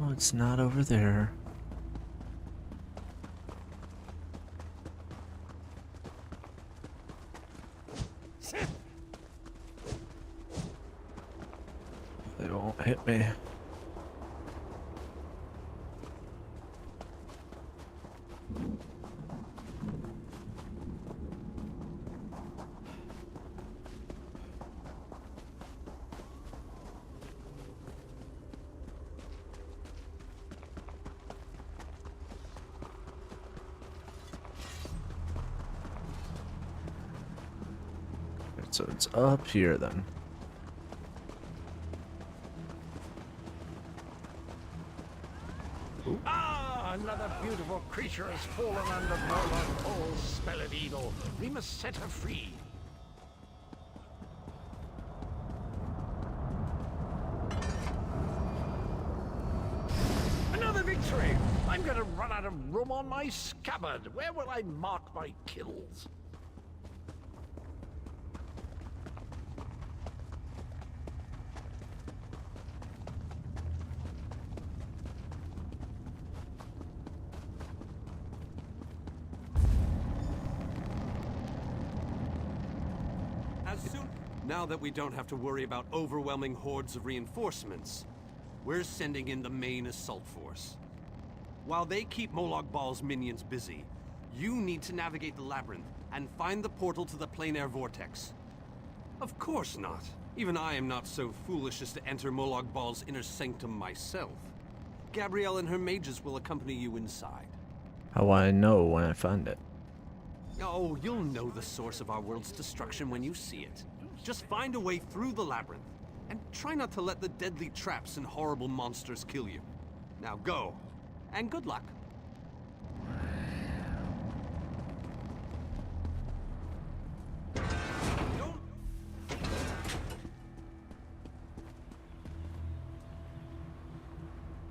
Oh, it's not over there. They won't hit me. So it's up here then. Ooh. Ah, another beautiful creature has fallen under Molag Bal's spell of evil. We must set her free. Another victory! I'm gonna run out of room on my scabbard. Where will I mark my kills? Now that we don't have to worry about overwhelming hordes of reinforcements, we're sending in the main assault force. While they keep Molag Bal's minions busy, you need to navigate the labyrinth and find the portal to the planar vortex. Of course not. Even I am not so foolish as to enter Molag Bal's inner sanctum myself. Gabrielle and her mages will accompany you inside. How will I know when I find it? Oh, you'll know the source of our world's destruction when you see it. Just find a way through the labyrinth, and try not to let the deadly traps and horrible monsters kill you. Now go, and good luck.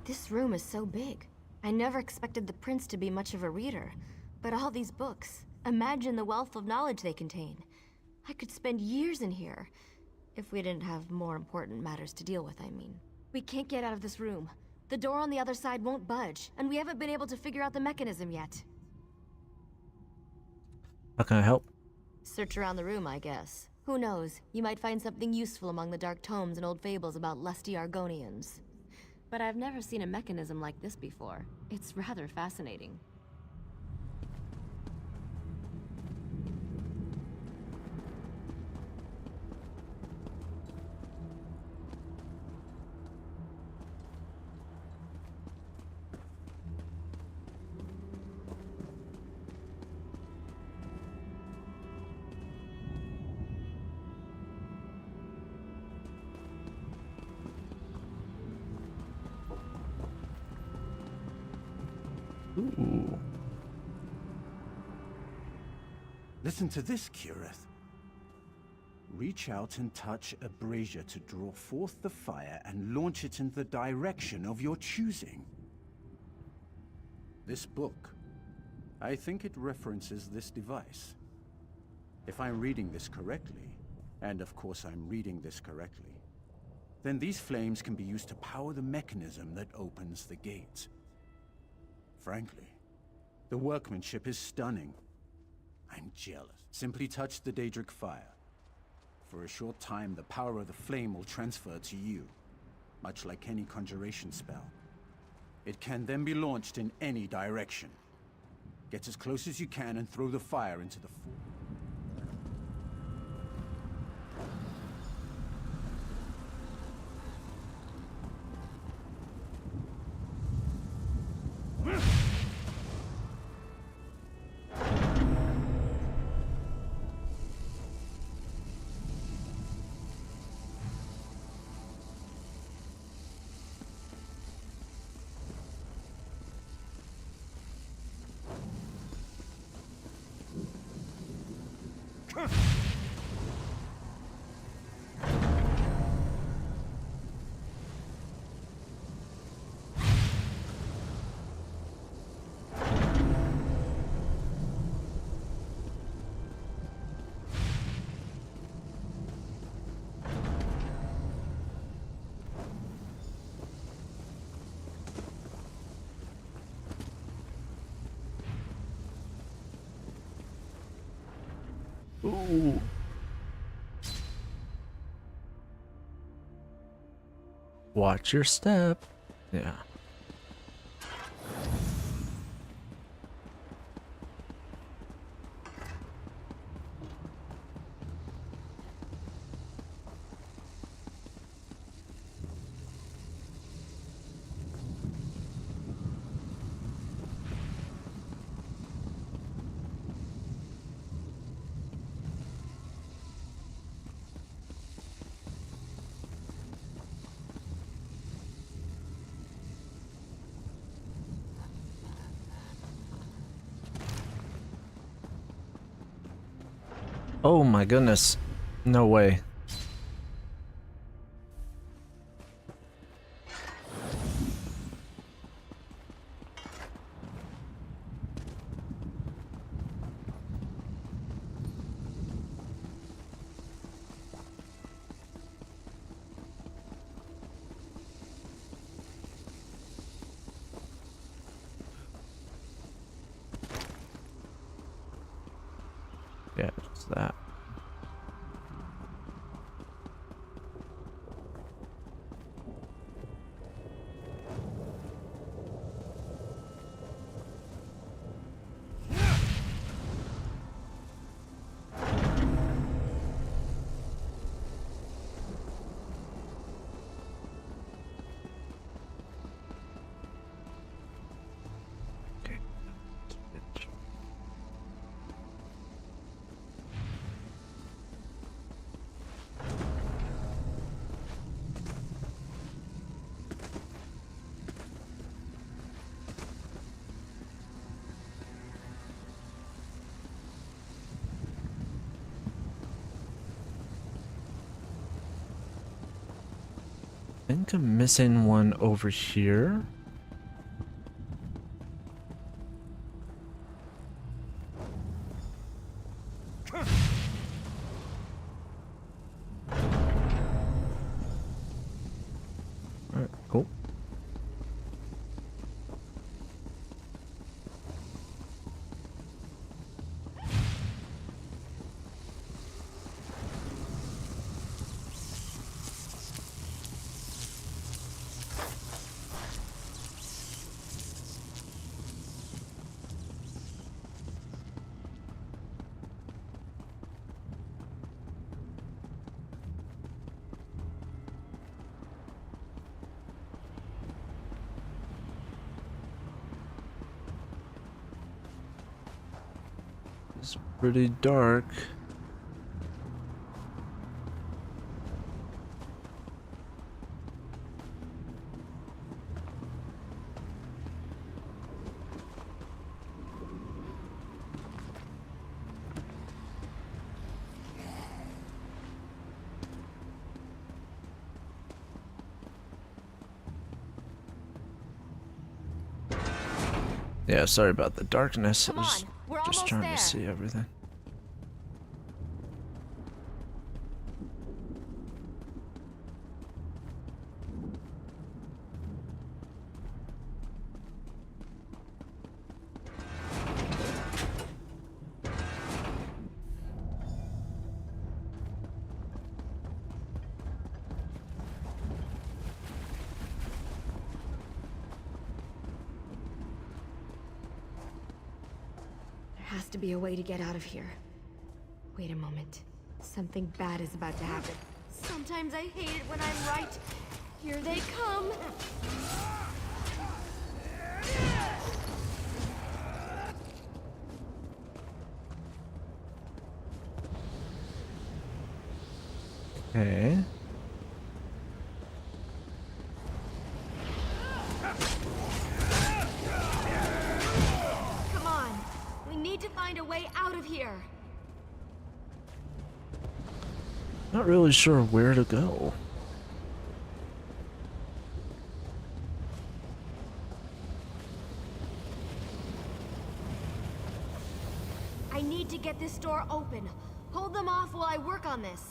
This room is so big. I never expected the prince to be much of a reader. But all these books, imagine the wealth of knowledge they contain. I could spend years in here. If we didn't have more important matters to deal with, I mean. We can't get out of this room. The door on the other side won't budge, and we haven't been able to figure out the mechanism yet. How can I help? Search around the room, I guess. Who knows? You might find something useful among the dark tomes and old fables about lusty Argonians. But I've never seen a mechanism like this before. It's rather fascinating. Ooh. Listen to this, Cureth. Reach out and touch a brazier to draw forth the fire and launch it in the direction of your choosing. This book, I think it references this device. If I'm reading this correctly, and of course I'm reading this correctly, then these flames can be used to power the mechanism that opens the gates. Frankly, the workmanship is stunning. I'm jealous. Simply touch the Daedric fire. For a short time, the power of the flame will transfer to you, much like any conjuration spell. It can then be launched in any direction. Get as close as you can and throw the fire into the Ooh. Watch your step. Yeah. Oh my goodness. No way. Yeah, it's that. I think I'm missing one over here. Alright, cool. It's pretty dark. Yeah, sorry about the darkness. Come I was on, we're just almost trying there. to see everything. There has to be a way to get out of here. Wait a moment. Something bad is about to happen. Sometimes I hate it when I'm right. Here they come. Okay. Come on. We need to find a way out of here. Not really sure where to go. I need to get this door open. Hold them off while I work on this.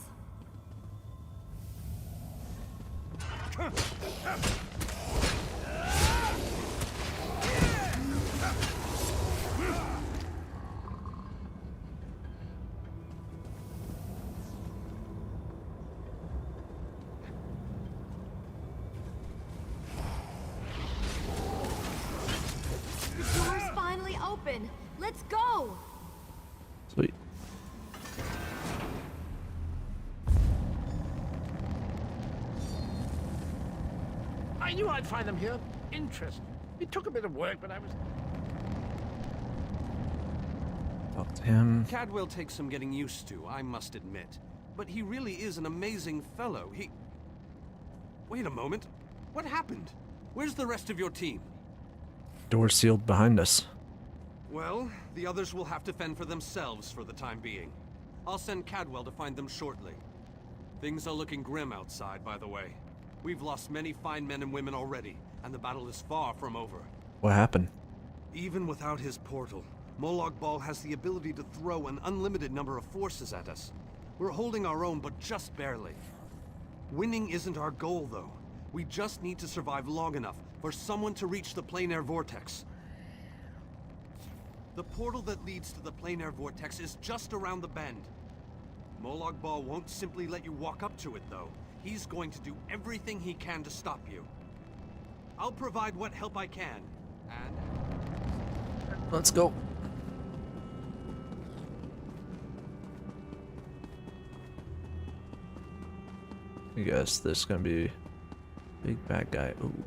The door's finally open. Let's go. Sweet. I knew I'd find them here. Interesting. It took a bit of work, but I was... Talk to him. Cadwell takes some getting used to, I must admit. But he really is an amazing fellow. Wait a moment. What happened? Where's the rest of your team? Door sealed behind us. Well, the others will have to fend for themselves for the time being. I'll send Cadwell to find them shortly. Things are looking grim outside, by the way. We've lost many fine men and women already, and the battle is far from over. What happened? Even without his portal, Molag Bal has the ability to throw an unlimited number of forces at us. We're holding our own, but just barely. Winning isn't our goal, though. We just need to survive long enough for someone to reach the planar vortex. The portal that leads to the planar vortex is just around the bend. Molag Bal won't simply let you walk up to it, though. He's going to do everything he can to stop you. I'll provide what help I can, and... Let's go. I guess this is gonna be big bad guy. Ooh.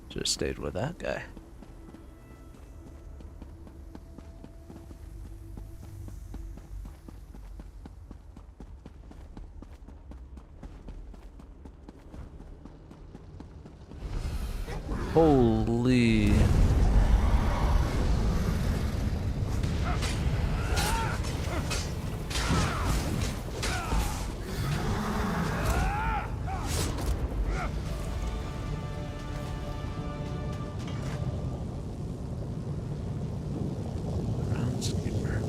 Just stayed with that guy. Holy. Groundskeeper.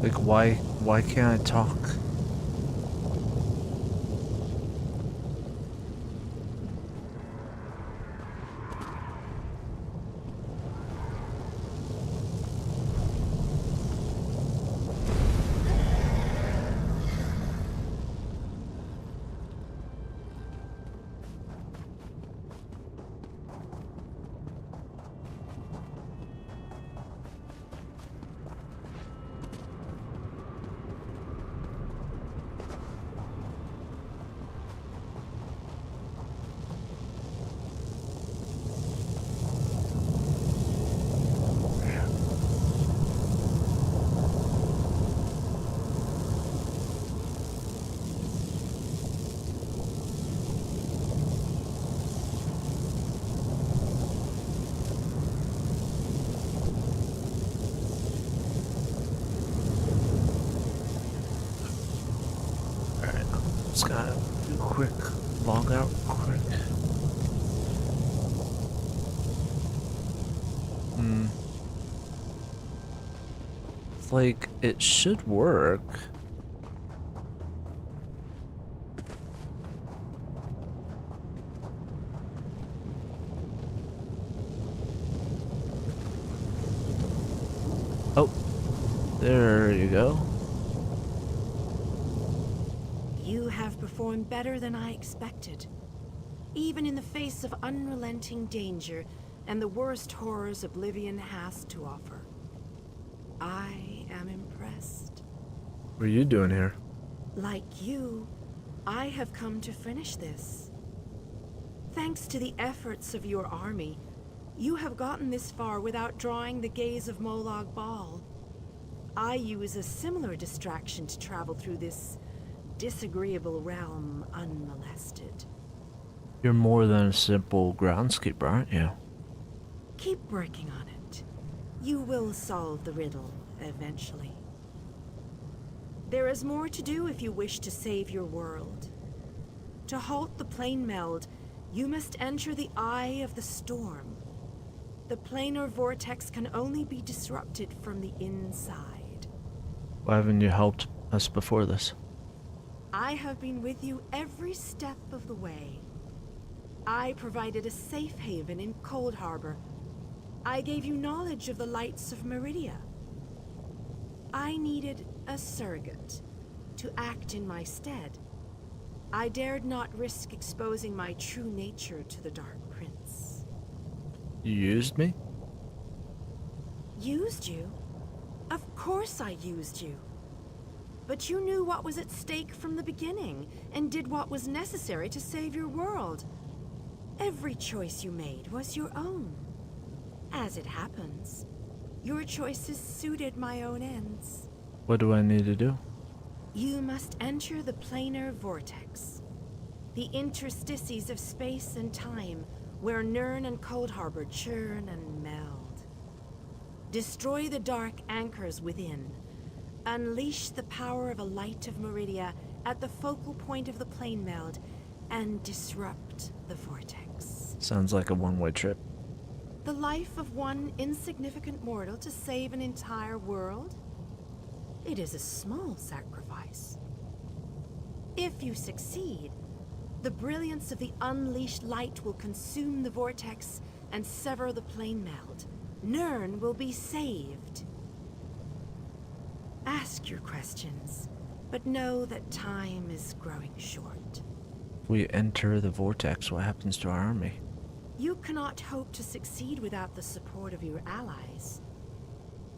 Like, why can't I talk? Just gotta do a quick log out quick. It's like it should work. Oh, there you go. You have performed better than I expected. Even in the face of unrelenting danger and the worst horrors Oblivion has to offer. I am impressed. What are you doing here? Like you, I have come to finish this. Thanks to the efforts of your army, you have gotten this far without drawing the gaze of Molag Bal. I use a similar distraction to travel through this disagreeable realm unmolested. You're more than a simple groundskeeper, aren't you? Keep working on it. You will solve the riddle eventually. There is more to do if you wish to save your world. To halt the plane meld, you must enter the eye of the storm. The planar vortex can only be disrupted from the inside. Why haven't you helped us before this? I have been with you every step of the way. I provided a safe haven in Cold Harbor. I gave you knowledge of the lights of Meridia. I needed a surrogate to act in my stead. I dared not risk exposing my true nature to the Dark Prince. You used me? Used you? Of course I used you. But you knew what was at stake from the beginning, and did what was necessary to save your world. Every choice you made was your own. As it happens, your choices suited my own ends. What do I need to do? You must enter the planar vortex, the interstices of space and time, where Nirn and Cold Harbor churn and meld. Destroy the dark anchors within. Unleash the power of a light of Meridia at the focal point of the plane meld, and disrupt the vortex. Sounds like a one-way trip. The life of one insignificant mortal to save an entire world? It is a small sacrifice. If you succeed, the brilliance of the unleashed light will consume the vortex and sever the plane meld. Nirn will be saved. Ask your questions, but know that time is growing short. If we enter the vortex, what happens to our army? You cannot hope to succeed without the support of your allies.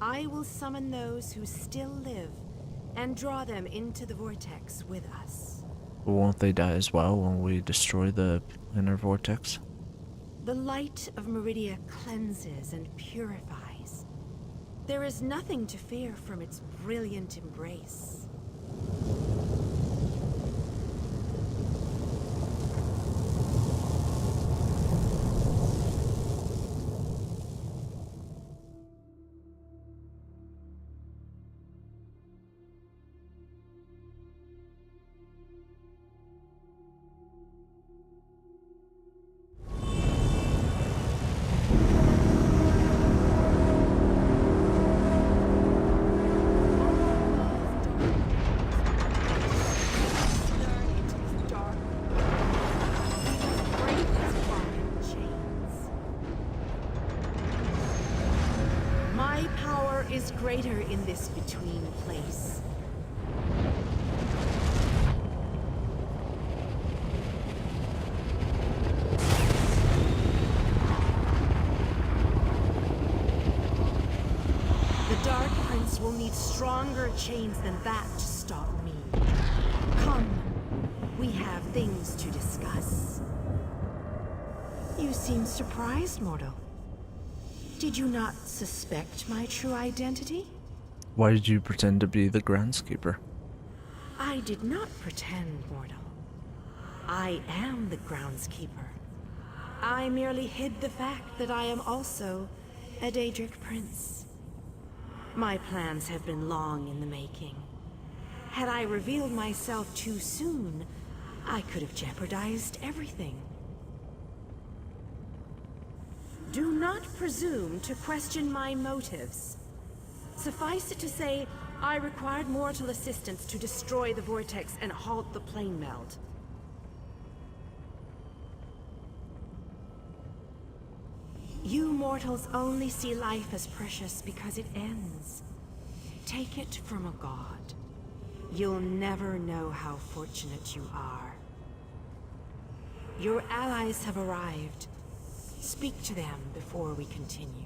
I will summon those who still live and draw them into the vortex with us. But won't they die as well when we destroy the inner vortex? The light of Meridia cleanses and purifies. There is nothing to fear from its brilliant embrace. greater in this between place. The Dark Prince will need stronger chains than that to stop me. Come, we have things to discuss. You seem surprised, mortal. Did you not suspect my true identity? Why did you pretend to be the groundskeeper? I did not pretend, mortal. I am the groundskeeper. I merely hid the fact that I am also a Daedric prince. My plans have been long in the making. Had I revealed myself too soon, I could have jeopardized everything. Do not presume to question my motives. Suffice it to say, I required mortal assistance to destroy the vortex and halt the plane melt. You mortals only see life as precious because it ends. Take it from a god. You'll never know how fortunate you are. Your allies have arrived. Speak to them before we continue.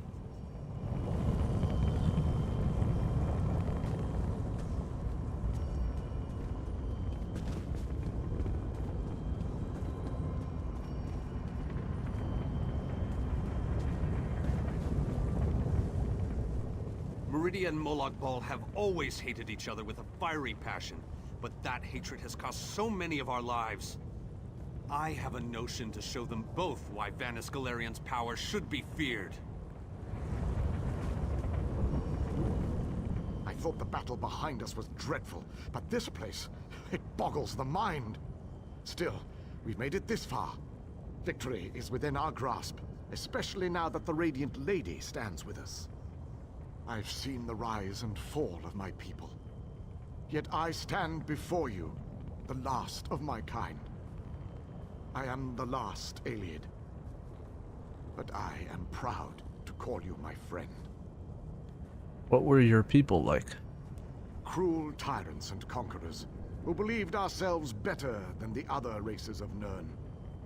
Meridia and Molag Bal have always hated each other with a fiery passion, but that hatred has cost so many of our lives. I have a notion to show them both why Vanis Galerian's power should be feared. I thought the battle behind us was dreadful, but this place, it boggles the mind. Still, we've made it this far. Victory is within our grasp, especially now that the Radiant Lady stands with us. I've seen the rise and fall of my people. Yet I stand before you, the last of my kind. I am the last Ayleid, but I am proud to call you my friend. What were your people like? Cruel tyrants and conquerors, who believed ourselves better than the other races of Nirn.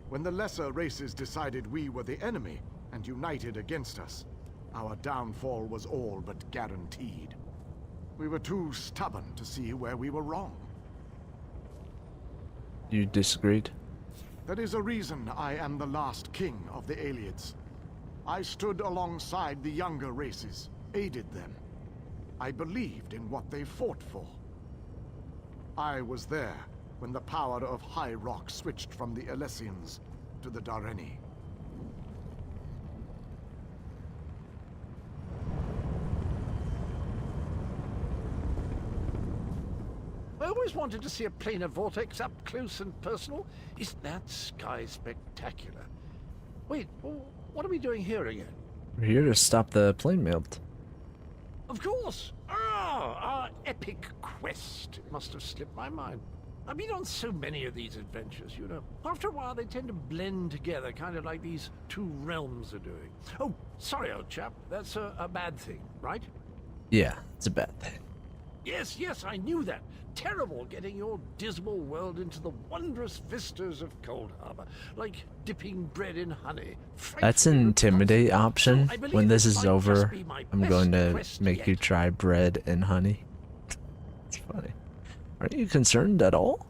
When the lesser races decided we were the enemy and united against us, our downfall was all but guaranteed. We were too stubborn to see where we were wrong. You disagreed? That is a reason I am the last king of the Ayleids. I stood alongside the younger races, aided them. I believed in what they fought for. I was there when the power of High Rock switched from the Alessians to the Dareni. I always wanted to see a planar vortex up close and personal. Isn't that sky spectacular? Wait, what are we doing here again? We're here to stop the plane melt. Of course! Ah, our epic quest. It must have slipped my mind. I've been on so many of these adventures, you know. After a while, they tend to blend together, kind of like these two realms are doing. Oh, sorry, old chap. That's a bad thing, right? Yeah, it's a bad thing. Yes, yes, I knew that. Terrible getting your dismal world into the wondrous vistas of Cold Harbor, like dipping bread in honey. That's an intimidate option. When this is over, I'm going to make you try bread and honey. It's funny. Aren't you concerned at all?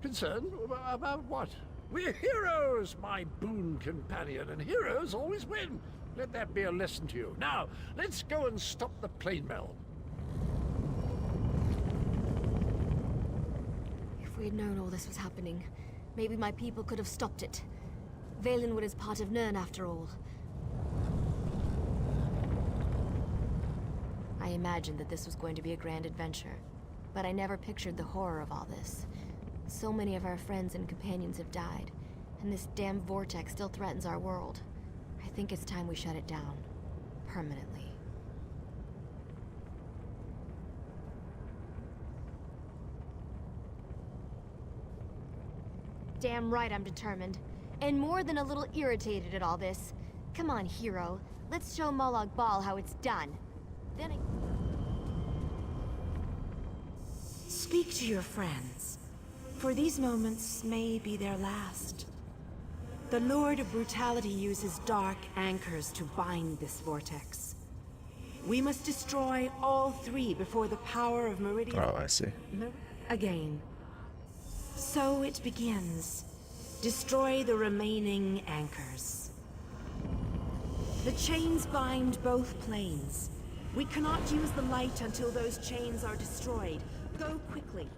Concerned? About what? We're heroes, my boon companion, and heroes always win. Let that be a lesson to you. Now, let's go and stop the plane melt. If we had known all this was happening, maybe my people could have stopped it. Valenwood is part of Nirn after all. I imagined that this was going to be a grand adventure, but I never pictured the horror of all this. So many of our friends and companions have died, and this damn vortex still threatens our world. I think it's time we shut it down. Permanently. Damn right I'm determined. And more than a little irritated at all this. Come on, hero. Let's show Molag Bal how it's done. Then I... Speak to your friends, for these moments may be their last. The Lord of Brutality uses dark anchors to bind this vortex. We must destroy all three before the power of Meridian... Oh, I see. Again. So it begins. Destroy the remaining anchors. The chains bind both planes. We cannot use the light until those chains are destroyed. Go quickly.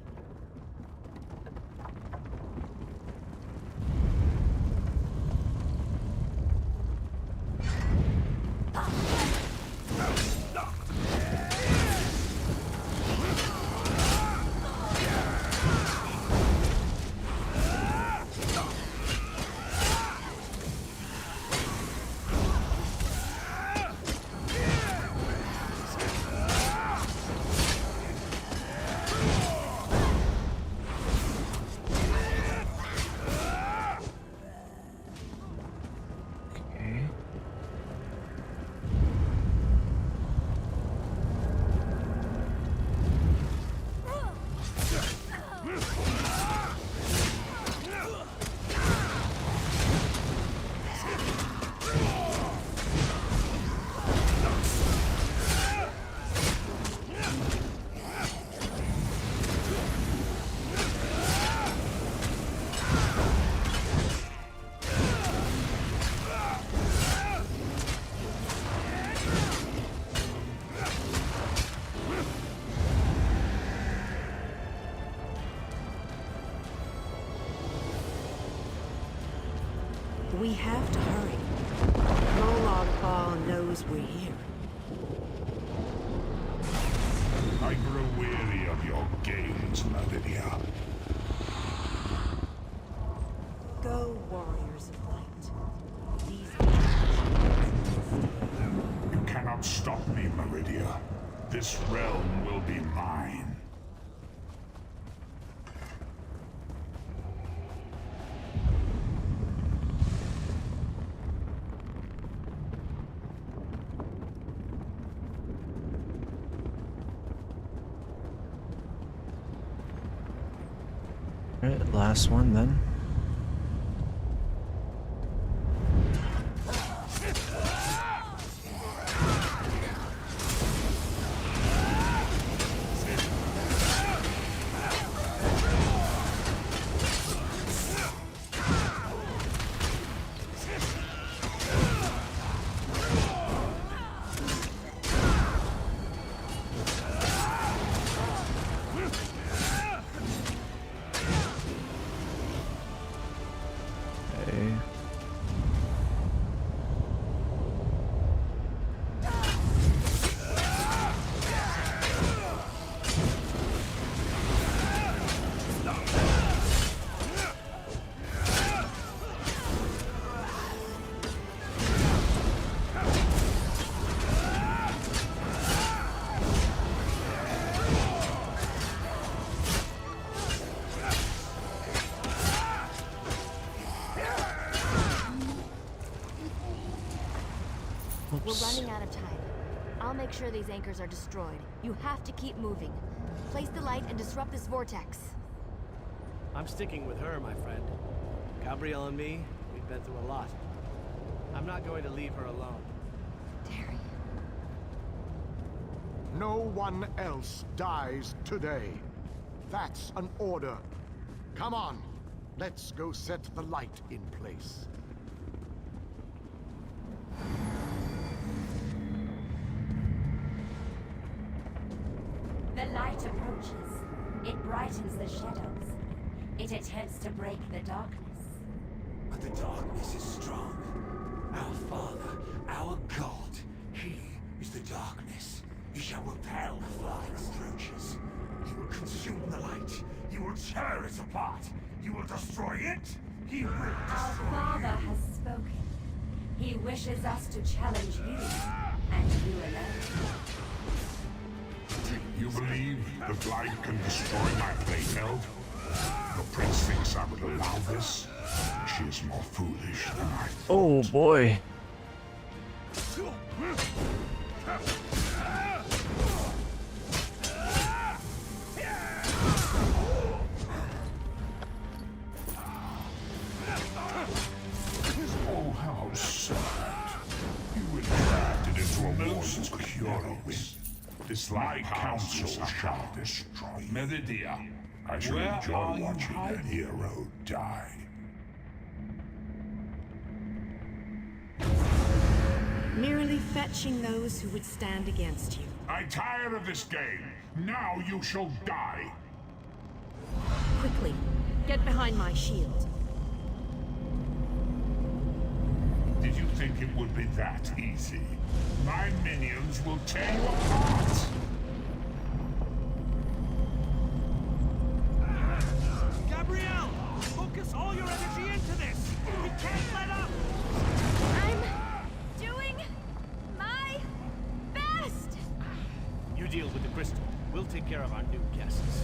We have to hurry. Molag Bal knows we're here. I grow weary of your games, Meridia. Go, warriors of light. You cannot stop me, Meridia. This realm will be mine. Alright, last one then. We're running out of time. I'll make sure these anchors are destroyed. You have to keep moving. Place the light and disrupt this vortex. I'm sticking with her, my friend. Gabrielle and me, we've been through a lot. I'm not going to leave her alone. Terry. No one else dies today. That's an order. Come on, let's go set the light in place. The light approaches. It brightens the shadows. It attempts to break the darkness. But the darkness is strong. Our Father, our God, He is the darkness. He shall repel the light's approaches. He will consume the light. He will tear it apart. He will destroy it. He will Our destroy Father you. has spoken. He wishes us to challenge you, and you alone. You believe the light can destroy my Blade Held? The prince thinks I would allow this. She is more foolish than I thought. Oh boy. glories. My counsel shall destroy Meridia. I shall enjoy watching that hero die. Merely fetching those who would stand against you. I'm tired of this game. Now you shall die. Quickly, get behind my shield. Did you think it would be that easy? My minions will tear you apart. Gabrielle! Focus all your energy into this! We can't let up! I'm doing my best! You deal with the crystal. We'll take care of our new guests.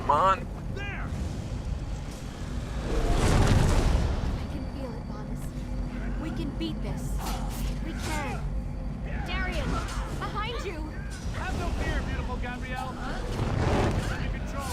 Come on. I can feel it, Vanas. We can beat this. We can. Darian, behind you! Have no fear, beautiful Gabrielle. Under control.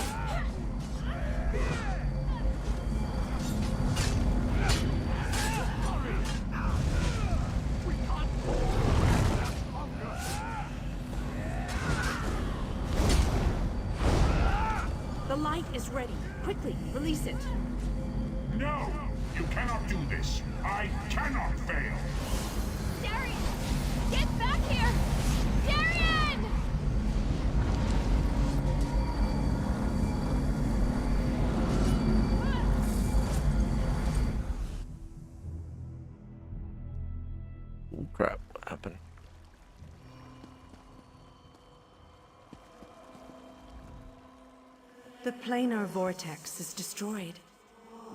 The light is ready. Quickly, release it. No! You cannot do this. I cannot fail. Darian! Get back here! Darian! Oh crap, what happened? The planar vortex is destroyed.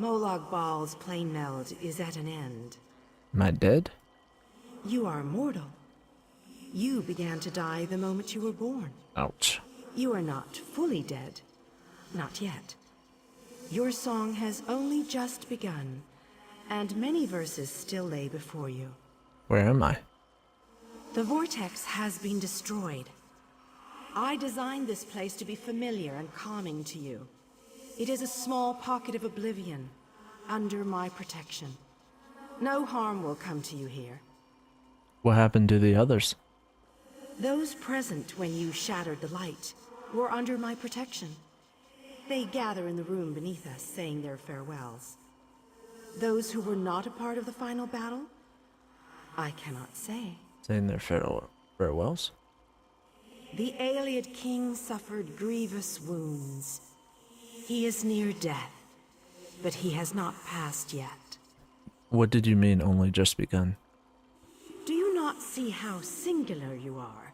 Molag Bal's plane meld is at an end. Am I dead? You are mortal. You began to die the moment you were born. Ouch. You are not fully dead. Not yet. Your song has only just begun, and many verses still lay before you. Where am I? The vortex has been destroyed. I designed this place to be familiar and calming to you. It is a small pocket of oblivion, under my protection. No harm will come to you here. What happened to the others? Those present when you shattered the light were under my protection. They gather in the room beneath us, saying their farewells. Those who were not a part of the final battle, I cannot say. Saying their farewells? The Aeliad king suffered grievous wounds. He is near death, but he has not passed yet. What did you mean only just begun? Do you not see how singular you are?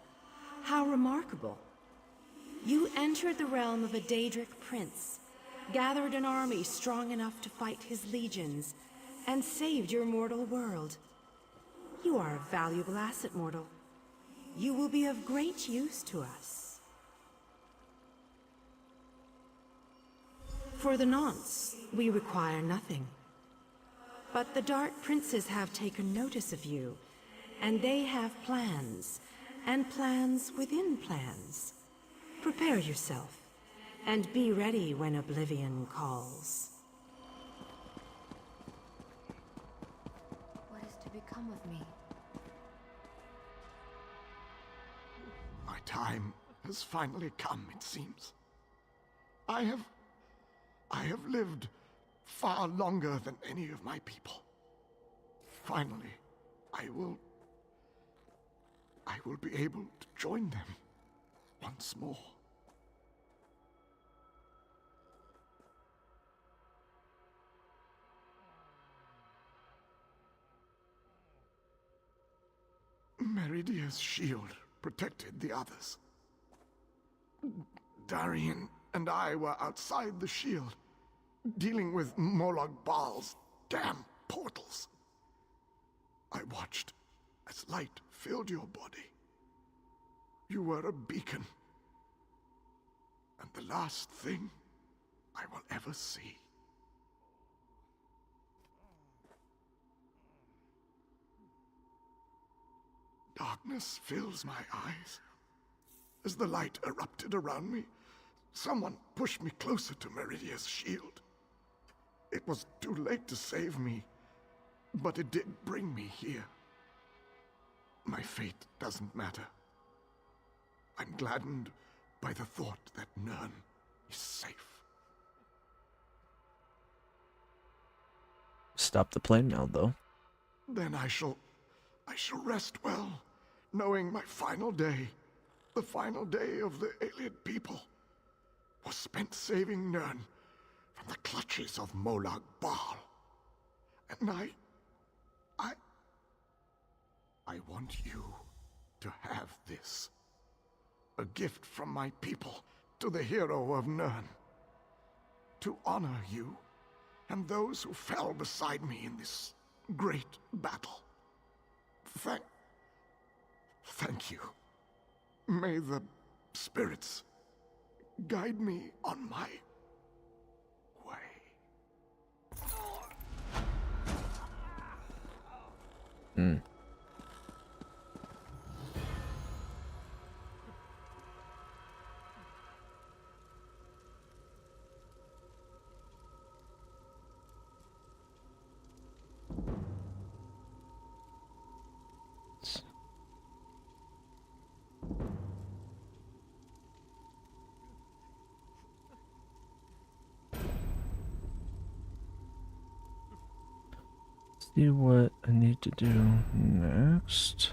How remarkable? You entered the realm of a Daedric prince, gathered an army strong enough to fight his legions, and saved your mortal world. You are a valuable asset, mortal. You will be of great use to us. For the nonce, we require nothing. But the Dark Princes have taken notice of you, and they have plans, and plans within plans. Prepare yourself, and be ready when Oblivion calls. What is to become of me? My time has finally come, it seems. I have lived far longer than any of my people. Finally, I will be able to join them once more. Meridia's shield protected the others. Darian and I were outside the shield, dealing with Molag Bal's damn portals. I watched as light filled your body. You were a beacon, and the last thing I will ever see. Darkness fills my eyes. As the light erupted around me, someone pushed me closer to Meridia's shield. It was too late to save me, but it did bring me here. My fate doesn't matter. I'm gladdened by the thought that Nern is safe. Stop the plane now, though. Then I shall rest well, knowing my final day, the final day of the Ayleid people, was spent saving Nern from the clutches of Molag Bal. And I want you to have this. A gift from my people to the hero of Nern. To honor you and those who fell beside me in this great battle. Thank you. May the spirits guide me on my way. Hmm. See what I need to do next.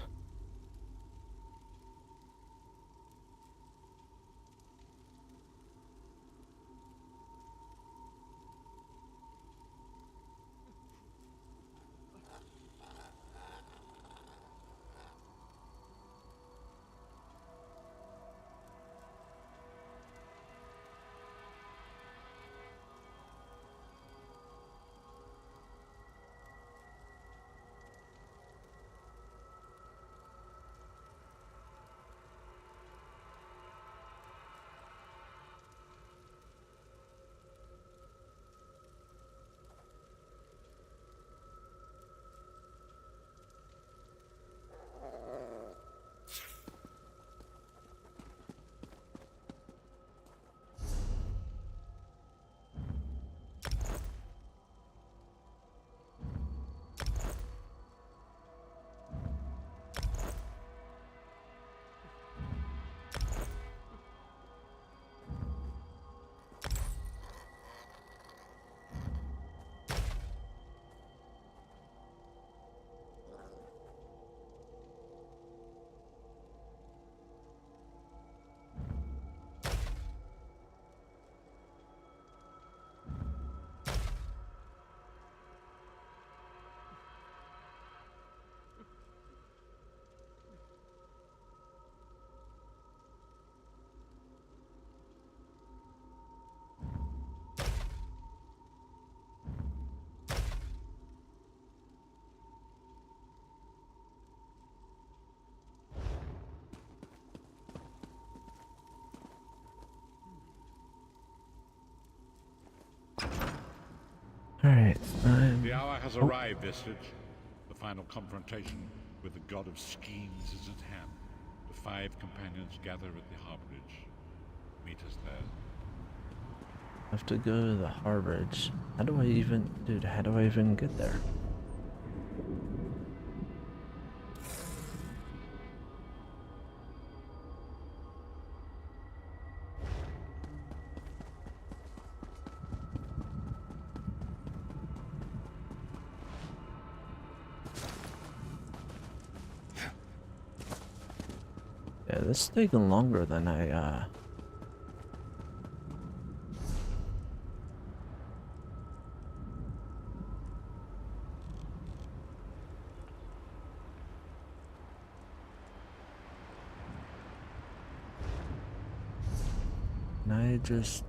Alright, The hour has arrived, Vestige. The final confrontation with the god of schemes is at hand. The 5 companions gather at the harborage. Meet us there. I have to go to the harborage. How do I even, dude, how do I even get there? Yeah, this is taking longer than I, Can I just...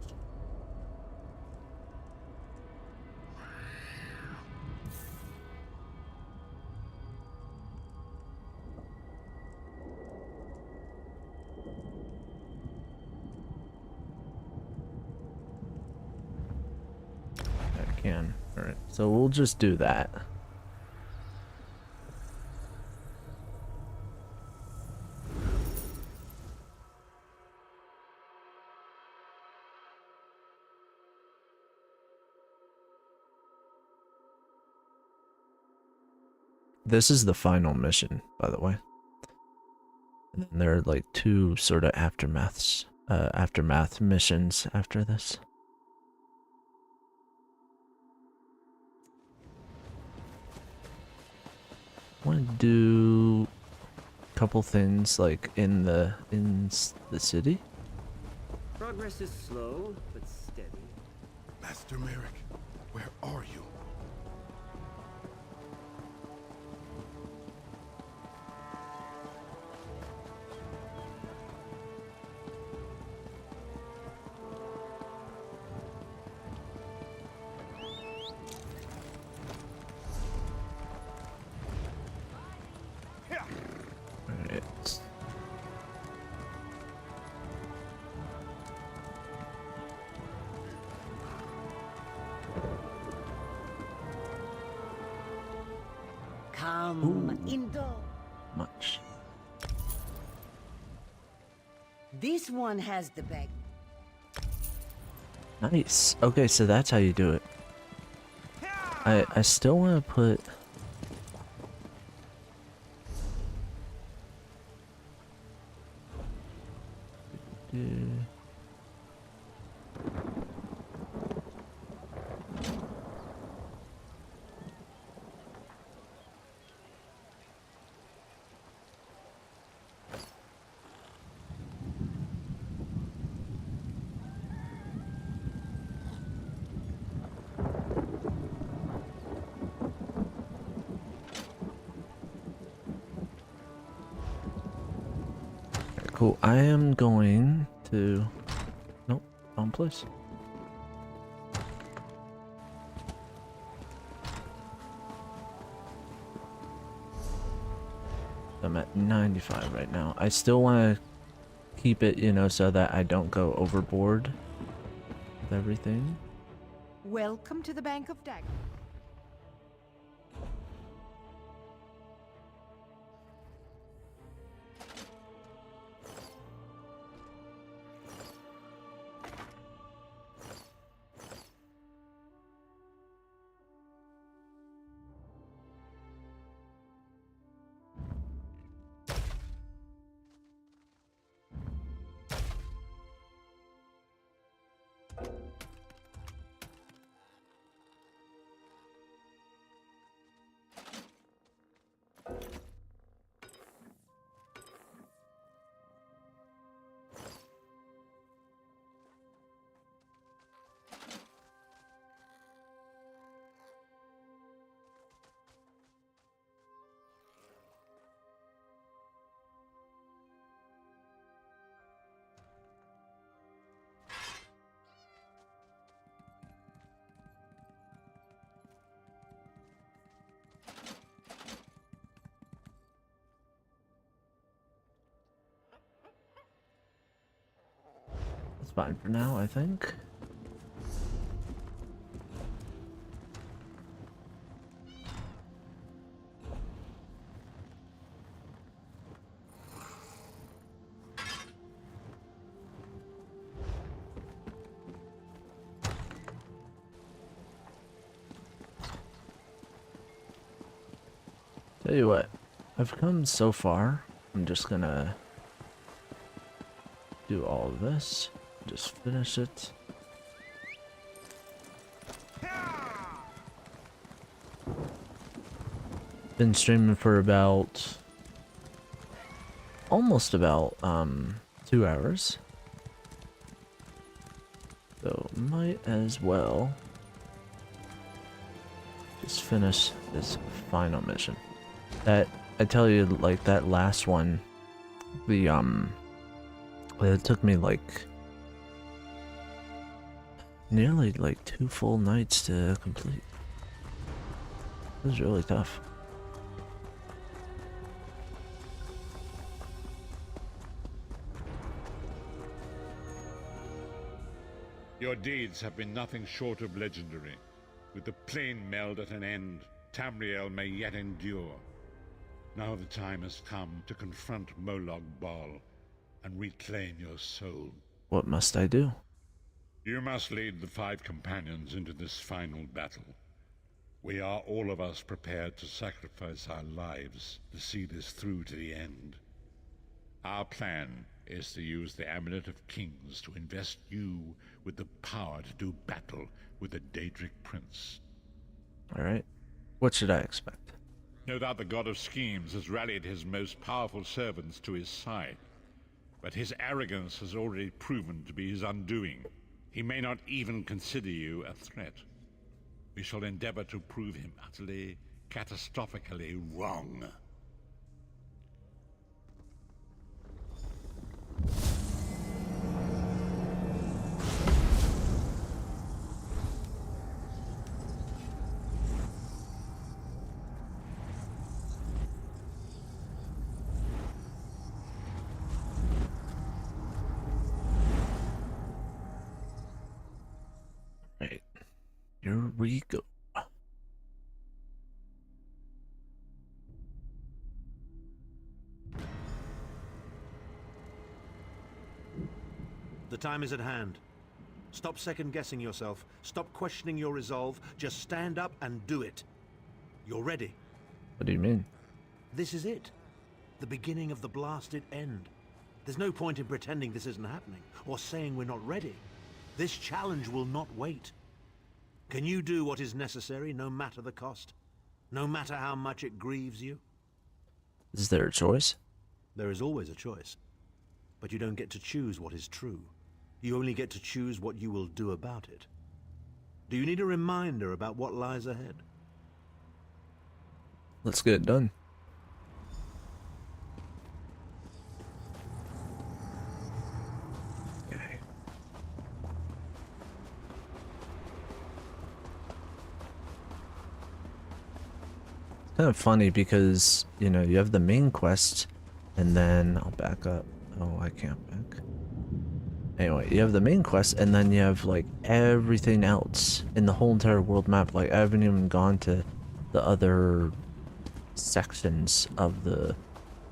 I can. Alright, so we'll just do that. This is the final mission, by the way. And then there are like 2 sort of aftermath missions after this. I want to do a couple things like in the city. Progress is slow, but steady. Master Merrick, where are you? Alright. Come indoor. Much. This one has the bag. Nice. Okay, so that's how you do it. I still want to put... Cool. I am going to... Nope, wrong place. I'm at 95 right now. I still want to keep it, you know, so that I don't go overboard with everything. Welcome to the Bank of Dag. That's fine for now, I think. Tell you what, I've come so far. I'm just gonna do all of this. Just finish it. Been streaming for about almost about 2 hours. So might as well just finish this final mission. That, I tell you, like that last one, the it took me like nearly like 2 full nights to complete. It was really tough. Your deeds have been nothing short of legendary. With the plane meld at an end, Tamriel may yet endure. Now the time has come to confront Molag Bal and reclaim your soul. What must I do? You must lead the 5 companions into this final battle. We are all of us prepared to sacrifice our lives to see this through to the end. Our plan is to use the Amulet of Kings to invest you with the power to do battle with the Daedric Prince. Alright. What should I expect? No doubt the God of Schemes has rallied his most powerful servants to his side, but his arrogance has already proven to be his undoing. He may not even consider you a threat. We shall endeavor to prove him utterly, catastrophically wrong. Right. Here we go. The time is at hand. Stop second-guessing yourself. Stop questioning your resolve. Just stand up and do it. You're ready. What do you mean? This is it. The beginning of the blasted end. There's no point in pretending this isn't happening, or saying we're not ready. This challenge will not wait. Can you do what is necessary, no matter the cost? No matter how much it grieves you? Is there a choice? There is always a choice. But you don't get to choose what is true. You only get to choose what you will do about it. Do you need a reminder about what lies ahead? Let's get it done. Okay. It's kind of funny because, you know, you have the main quest, and then I'll back up. Oh, I can't back. Anyway, you have the main quest, and then you have like everything else in the whole entire world map. Like, I haven't even gone to the other sections of the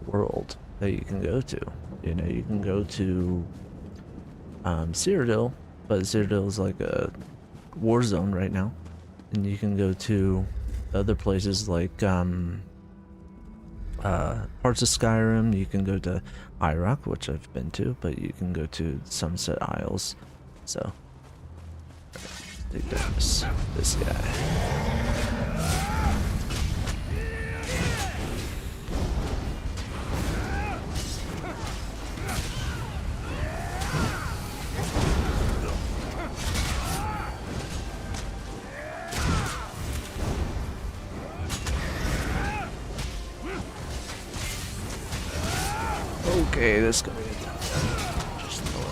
world that you can go to. You know, you can go to Cyrodiil, but Cyrodiil is like a war zone right now, and you can go to other places like parts of Skyrim. You can go to Iraq, which I've been to, but you can go to Sunset Isles. So take down this guy. Okay, this guy. Just throw it.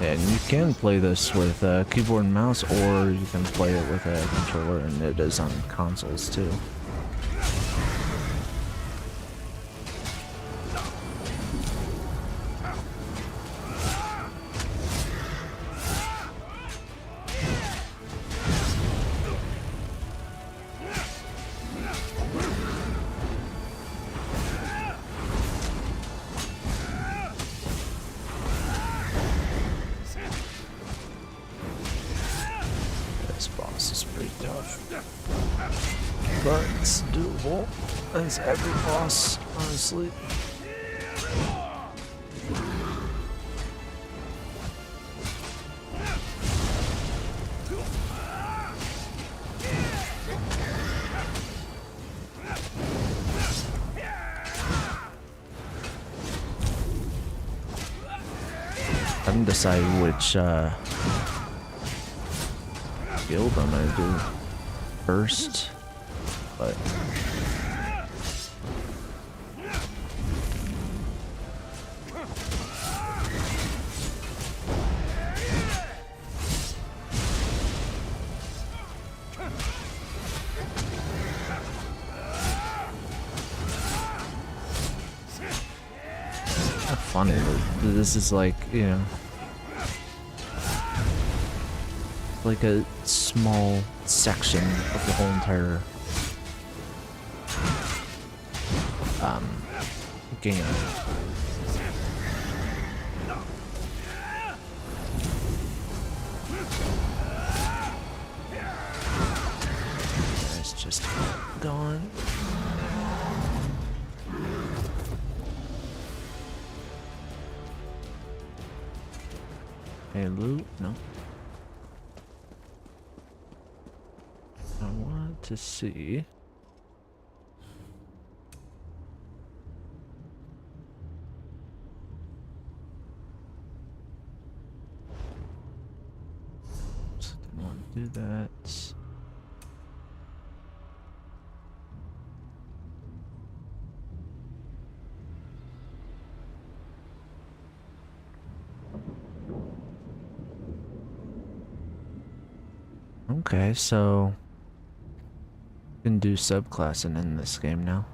And you can play this with keyboard and mouse, or you can play it with a controller, and it is on consoles too. This boss is pretty tough. But it's doable as every boss, honestly. I haven't decided which guild I'm gonna do first, but funny. This is like, you know, like a small section of the whole entire game. It's just gone. Hey, loot? No. I want to see. Didn't want to do that. Okay, so you can do subclassing in this game now.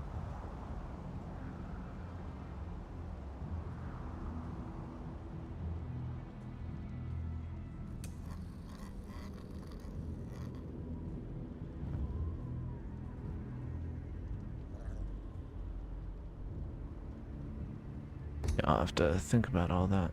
Yeah, I'll have to think about all that.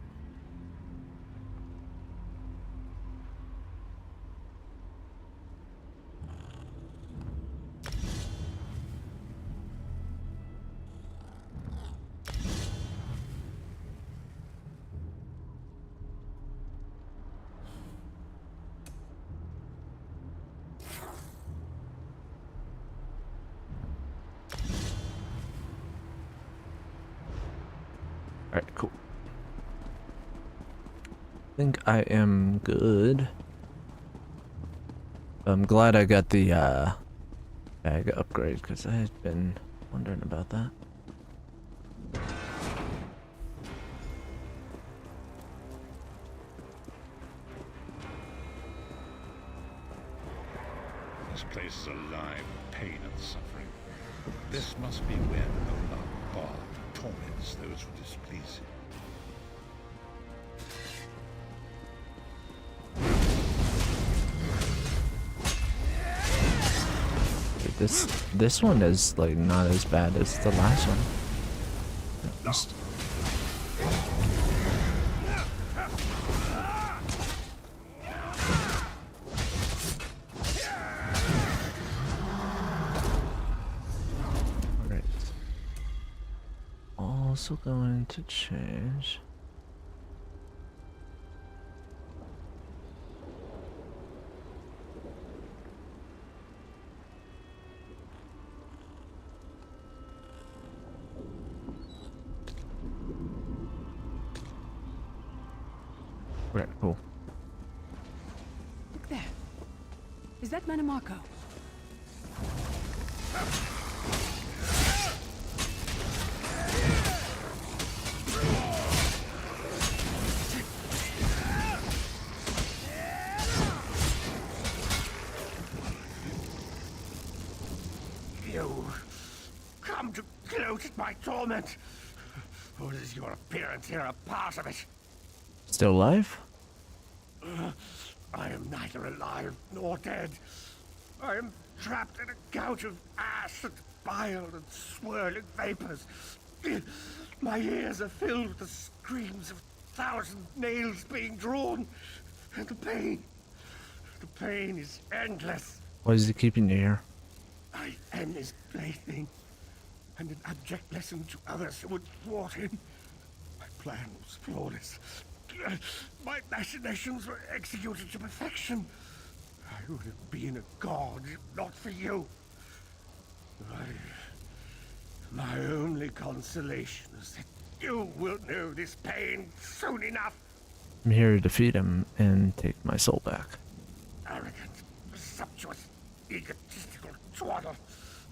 Alright, cool. I think I am good. I'm glad I got the bag upgrade because I had been wondering about that. This place is alive with pain and suffering. This must be where Molag Bal torments those who displease him. This one is like not as bad as the last one. Just alright. Also going to change. Right, cool. Look there. Is that Manamako? You come to gloat at my torment. Or is your appearance here a part of it? Still alive? I am neither alive nor dead. I am trapped in a gout of ash and bile and swirling vapors. My ears are filled with the screams of 1,000 nails being drawn. And the pain is endless. Why is he keeping you here? am his plaything, and an abject lesson to others who would thwart him. My plan was flawless. My machinations were executed to perfection. I would have been a god if not for you. My only consolation is that you will know this pain soon enough. I'm here to defeat him and take my soul back. Arrogant, presumptuous, egotistical twaddle.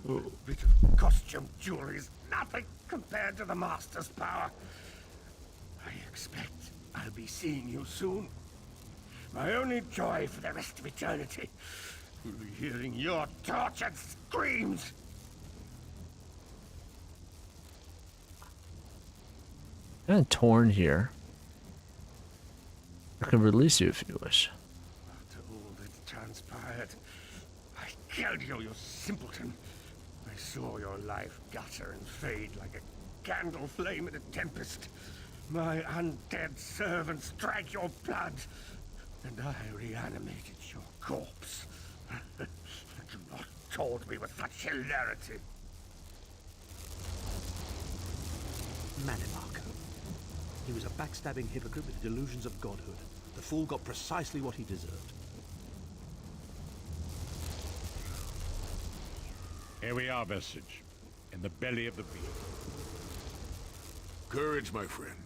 A bit of costume jewelry is nothing compared to the Master's power. I expect I'll be seeing you soon. My only joy for the rest of eternity will be hearing your tortured screams. Kind of torn here. I can release you if you wish. After all that transpired, I killed you, you simpleton. I saw your life gutter and fade like a candle flame in a tempest. My undead servants drank your blood, and I reanimated your corpse. Do not taunt me with such hilarity. Manimarco. He was a backstabbing hypocrite with delusions of godhood. The fool got precisely what he deserved. Here we are, Vestige, in the belly of the beast. Courage, my friend.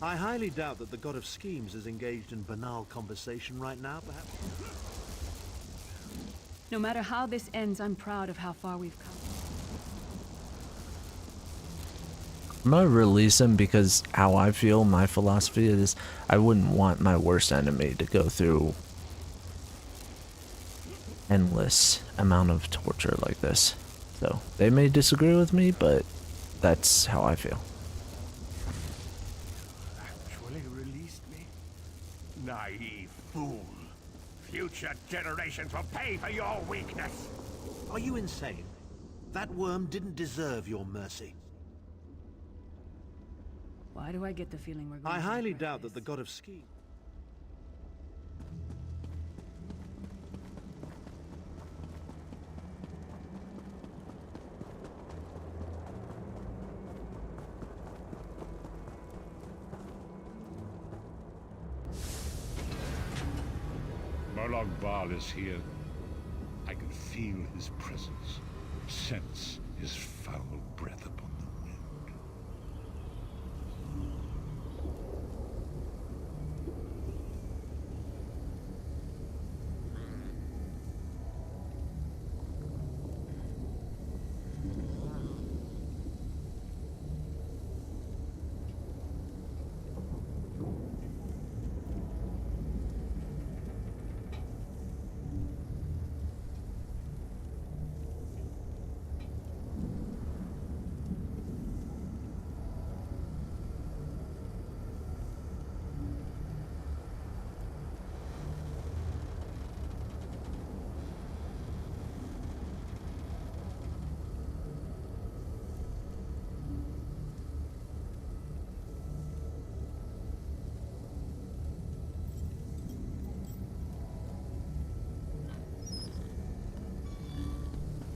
I highly doubt that the god of schemes is engaged in banal conversation right now, perhaps. No matter how this ends, I'm proud of how far we've come. I'm gonna release him because how I feel, my philosophy is I wouldn't want my worst enemy to go through endless amount of torture like this. So they may disagree with me, but that's how I feel. Actually released me? Naive fool. Future generations will pay for your weakness. Are you insane? That worm didn't deserve your mercy. Why do I get the feeling we're going I to highly regret doubt this? that the god of schemes... Molag Bal is here. I can feel his presence, sense his foul breath upon the wind.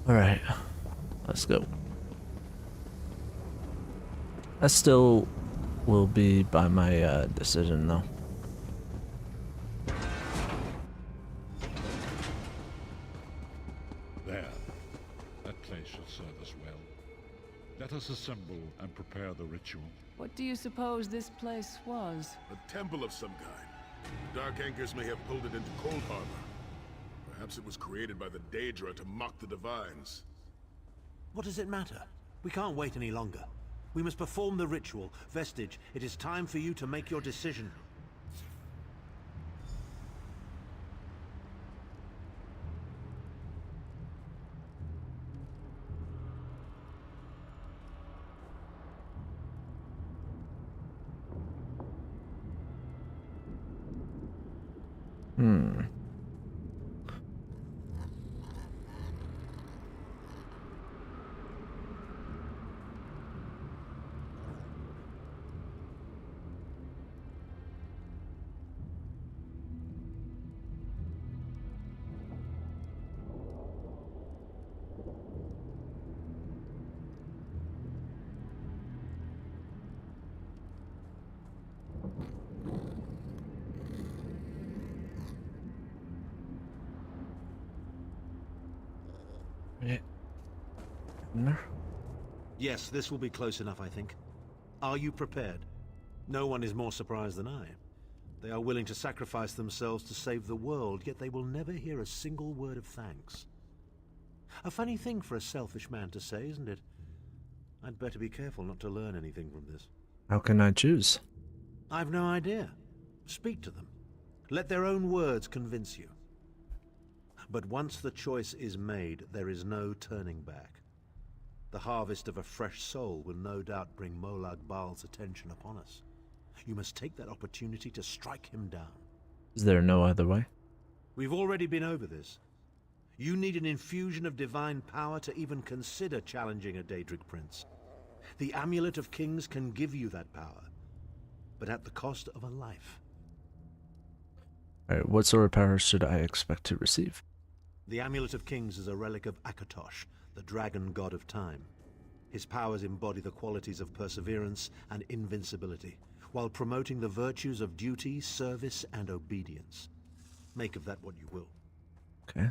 Alright, let's go. I still will be by my decision though. There. That place should serve us well. Let us assemble and prepare the ritual. What do you suppose this place was? A temple of some kind. The Dark Anchors may have pulled it into Cold Harbor. Perhaps it was created by the Daedra to mock the Divines. What does it matter? We can't wait any longer. We must perform the ritual. Vestige, it is time for you to make your decision. Yeah. No. Yes, this will be close enough, I think. Are you prepared? No one is more surprised than I. They are willing to sacrifice themselves to save the world, yet they will never hear a single word of thanks. A funny thing for a selfish man to say, isn't it? I'd better be careful not to learn anything from this. How can I choose? I've no idea. Speak to them. Let their own words convince you. But once the choice is made, there is no turning back. The harvest of a fresh soul will no doubt bring Molag Bal's attention upon us. You must take that opportunity to strike him down. Is there no other way? We've already been over this. You need an infusion of divine power to even consider challenging a Daedric prince. The Amulet of Kings can give you that power, but at the cost of a life. Alright, what sort of power should I expect to receive? The Amulet of Kings is a relic of Akatosh, the dragon god of time. His powers embody the qualities of perseverance and invincibility, while promoting the virtues of duty, service, and obedience. Make of that what you will. Okay.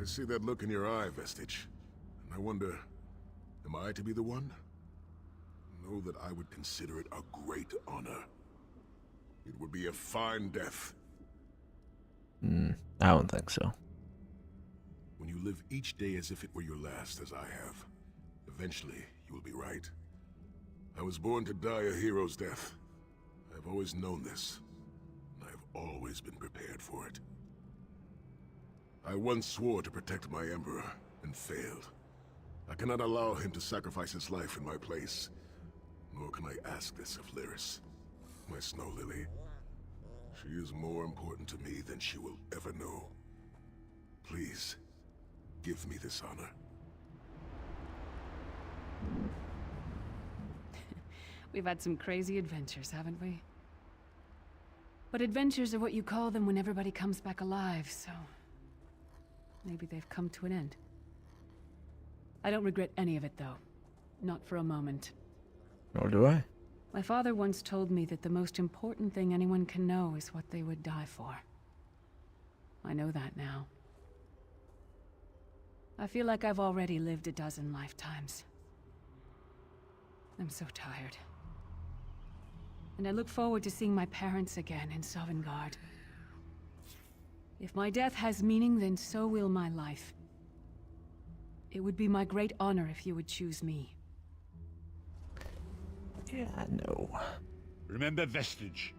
I see that look in your eye, Vestige. And I wonder, am I to be the one? Know that I would consider it a great honor. It would be a fine death. I don't think so. When you live each day as if it were your last, as I have, eventually you will be right. I was born to die a hero's death. I've always known this, and I've always been prepared for it. I once swore to protect my Emperor, and failed. I cannot allow him to sacrifice his life in my place. Nor can I ask this of Lyris, my snow lily. She is more important to me than she will ever know. Please, give me this honor. We've had some crazy adventures, haven't we? But adventures are what you call them when everybody comes back alive, so... maybe they've come to an end. I don't regret any of it, though. Not for a moment. Nor do I. My father once told me that the most important thing anyone can know is what they would die for. I know that now. I feel like I've already lived a dozen lifetimes. I'm so tired. And I look forward to seeing my parents again in Sovngarde. If my death has meaning, then so will my life. It would be my great honor if you would choose me. Yeah, I know. Remember, Vestige.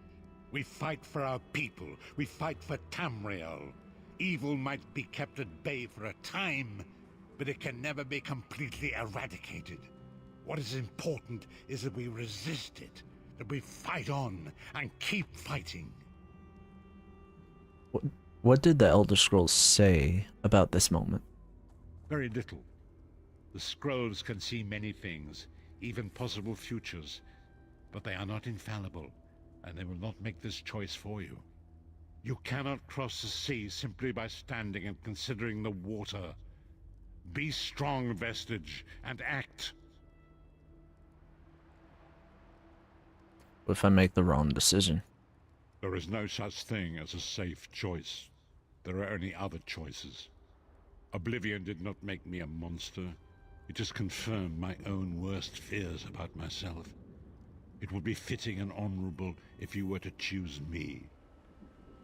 We fight for our people. We fight for Tamriel. Evil might be kept at bay for a time, but it can never be completely eradicated. What is important is that we resist it, that we fight on and keep fighting. What did the Elder Scrolls say about this moment? Very little. The scrolls can see many things, even possible futures, but they are not infallible, and they will not make this choice for you. You cannot cross the sea simply by standing and considering the water. Be strong, Vestige, and act. What if I make the wrong decision? There is no such thing as a safe choice. There are only other choices. Oblivion did not make me a monster. It just confirmed my own worst fears about myself. It would be fitting and honorable if you were to choose me.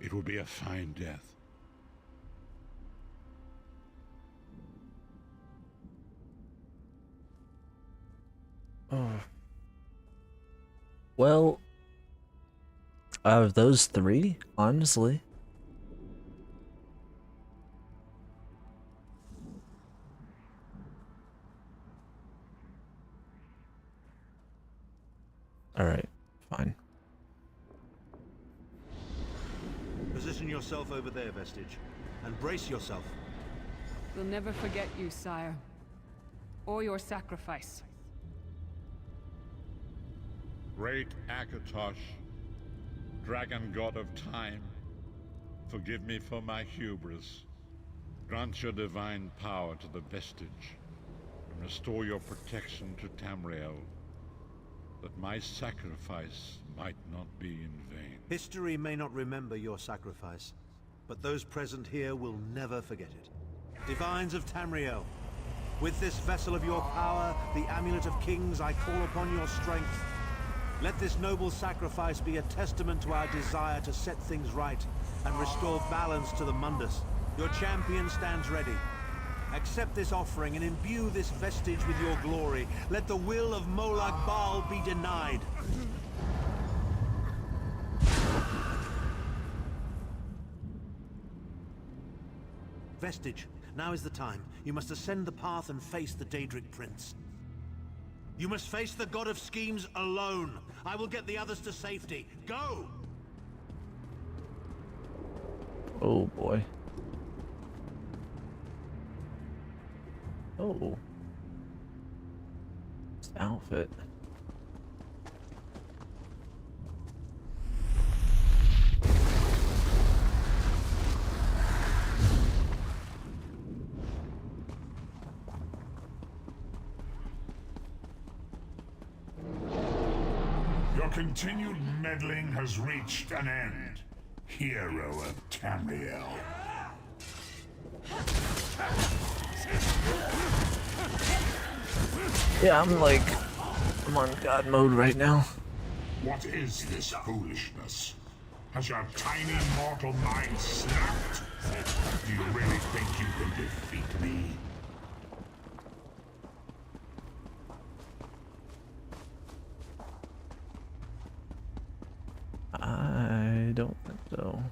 It would be a fine death. Oh. Well, out of those three, honestly. Alright, fine. Position yourself over there, Vestige, and brace yourself. We'll never forget you, sire. Or your sacrifice. Great Akatosh, dragon god of time, forgive me for my hubris. Grant your divine power to the Vestige, and restore your protection to Tamriel, that my sacrifice might not be in vain. History may not remember your sacrifice, but but those present here will never forget it. Divines of Tamriel, with this vessel of your power, the Amulet of Kings, I call upon your strength. Let this noble sacrifice be a testament to our desire to set things right and restore balance to the Mundus. Your champion stands ready. Accept this offering and imbue this vestige with your glory. Let the will of Molag Bal be denied. Vestige, now is the time. You must ascend the path and face the Daedric Prince. You must face the God of Schemes alone. I will get the others to safety. Go! Oh boy. Oh. This outfit. Your continued meddling has reached an end, hero of Tamriel. Yeah, I'm on God mode right now. What is this foolishness? Has your tiny mortal mind snapped? Do you really think you can defeat me? I don't think so.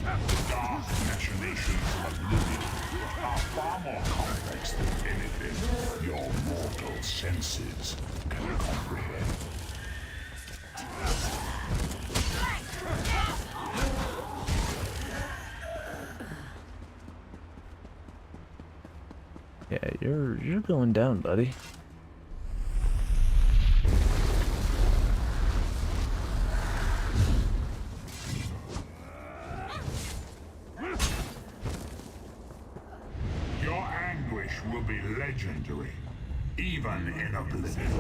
The dark machinations of Oblivion are far more complex than anything your mortal senses can comprehend. Yeah, you're going down, buddy. Your anguish will be legendary, even in Oblivion.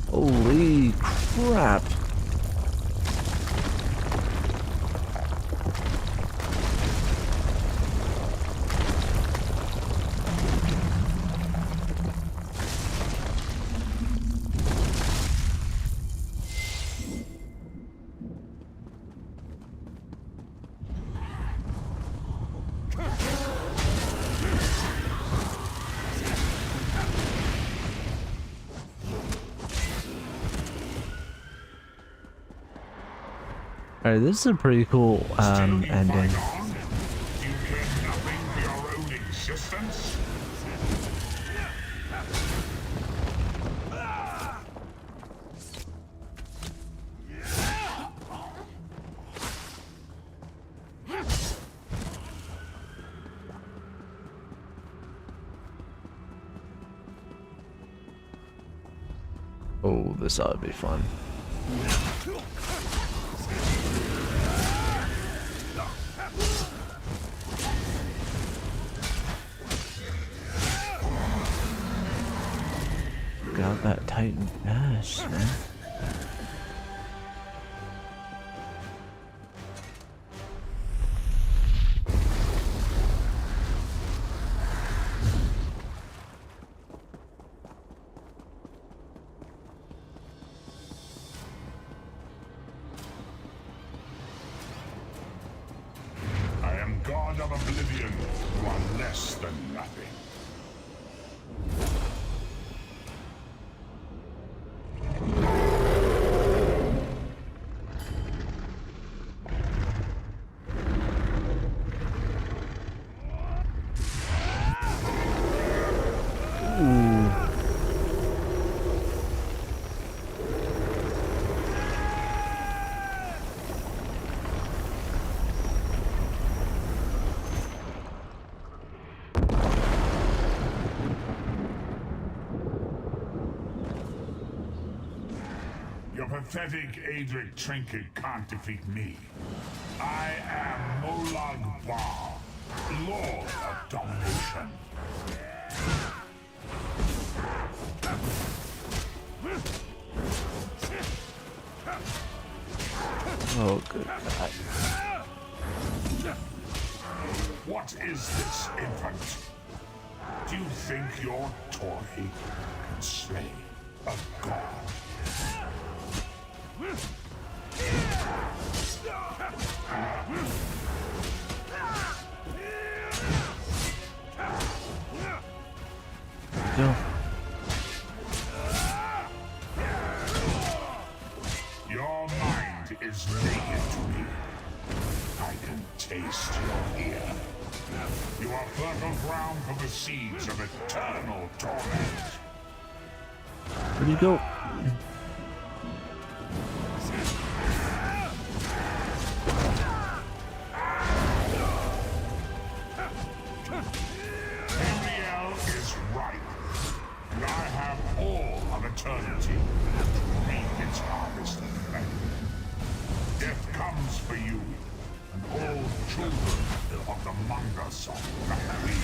Holy crap. Alright, this is a pretty cool ending. You care nothing for your own existence? Oh, this ought to be fun. Got that Titan fast, man. I am God of Oblivion, you are less than nothing. pathetic Adric trinket can't defeat me. I am Molag Bal, Lord of Domination. Oh, good God. What is this, infant? Do you think your toy can slay a god? Go. Your mind is naked to me. I can taste your ear. You are fertile ground for the seeds of eternal torment. Where'd you go? Ariel is ripe, and I have all of eternity to reap its harvest of flame. Death comes for you, and all children of the manga song that leaves.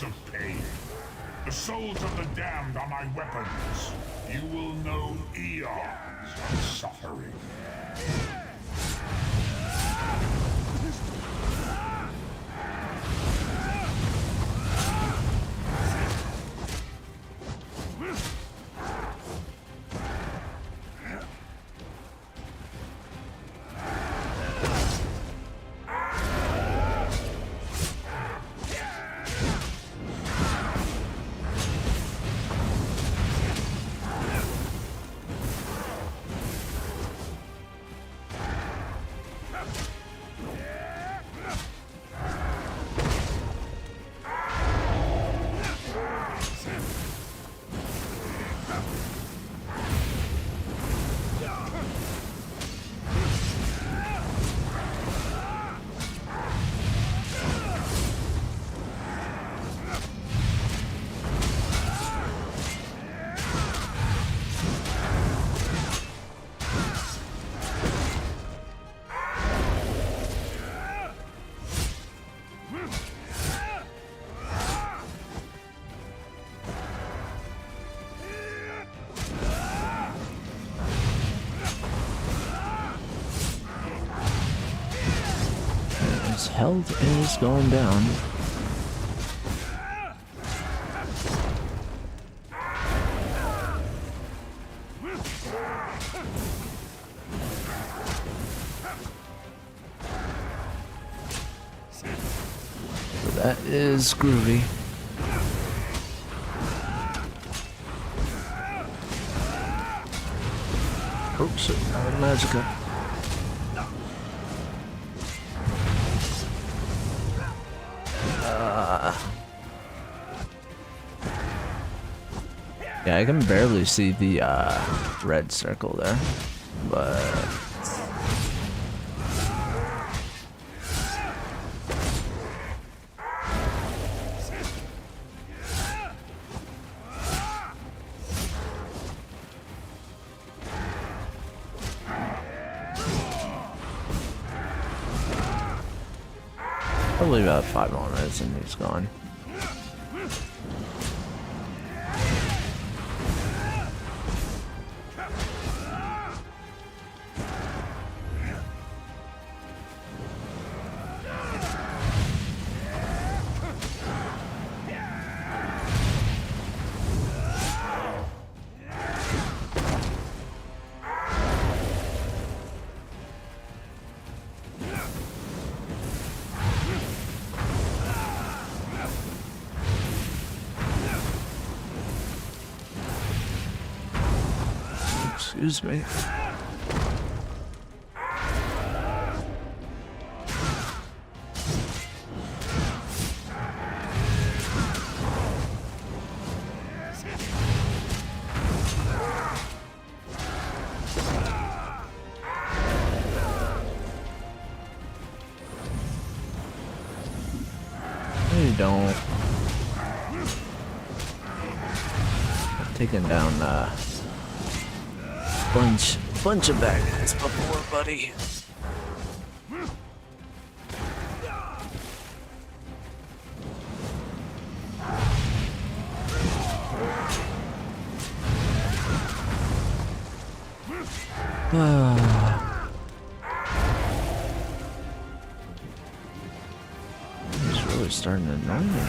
Of pain. The souls of the damned are my weapons. You will know eons of suffering. His health is going down. So that is groovy. Oh shit, Magica. Yeah, I can barely see the red circle there, but probably about 5 more minutes and he's gone. Excuse me. You don't. Taking down bunch of bad guys before, buddy. It's really starting to annoy me.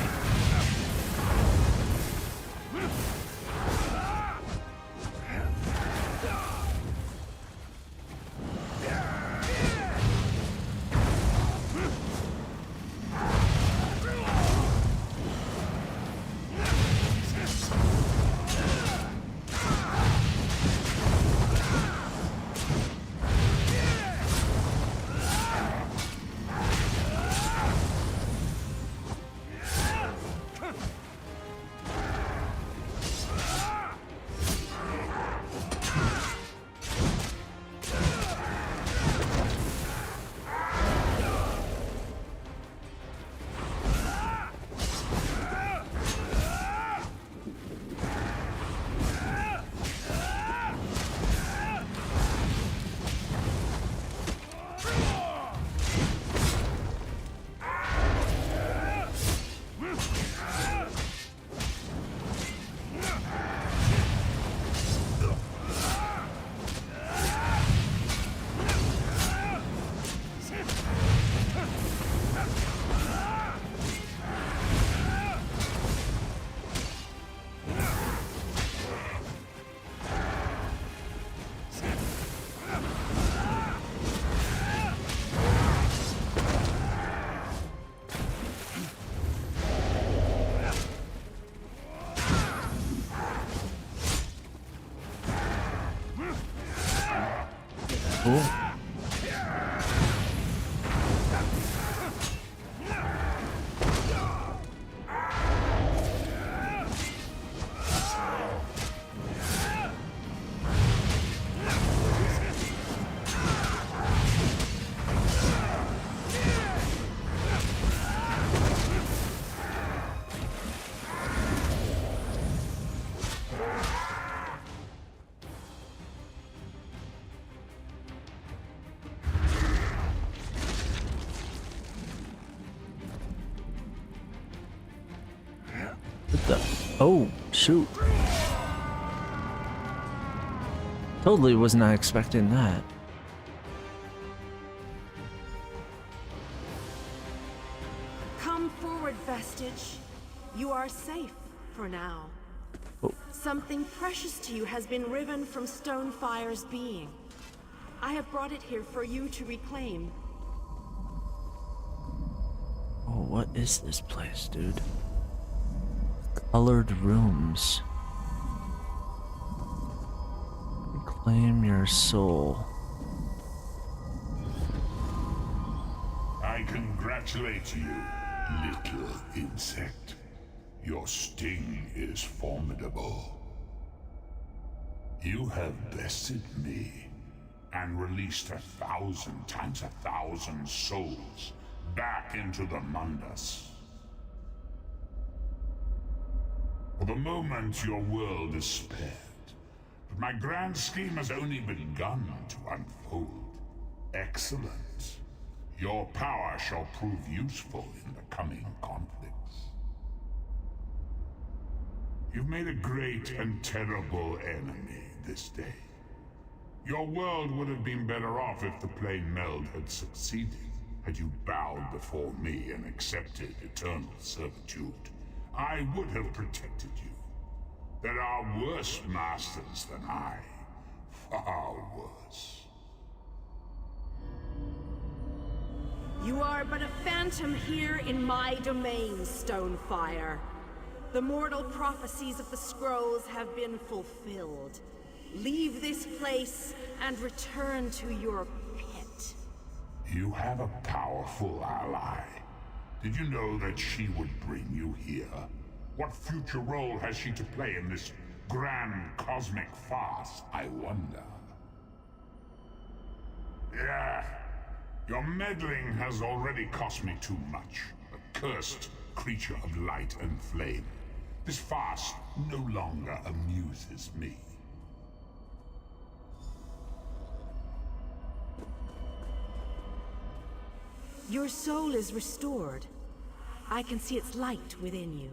Cool. What the? Oh, shoot. Totally was not expecting that. Come forward, Vestige. You are safe for now. Oh. Something precious to you has been riven from Stonefire's being. I have brought it here for you to reclaim. Oh, what is this place, dude? Colored rooms. Reclaim your soul. I congratulate you, little insect. Your sting is formidable. You have bested me and released 1,000 times 1,000 souls back into the Mundus. For the moment, your world is spared. But my grand scheme has only begun to unfold. Excellent. Your power shall prove useful in the coming conflicts. You've made a great and terrible enemy this day. Your world would have been better off if the plane meld had succeeded, had you bowed before me and accepted eternal servitude. I would have protected you. There are worse masters than I. Far worse. You are but a phantom here in my domain, Stonefire. The mortal prophecies of the scrolls have been fulfilled. Leave this place and return to your pit. You have a powerful ally. Did you know that she would bring you here? What future role has she to play in this grand cosmic farce, I wonder? Yeah, your meddling has already cost me too much. A cursed creature of light and flame. This farce no longer amuses me. Your soul is restored. I can see its light within you.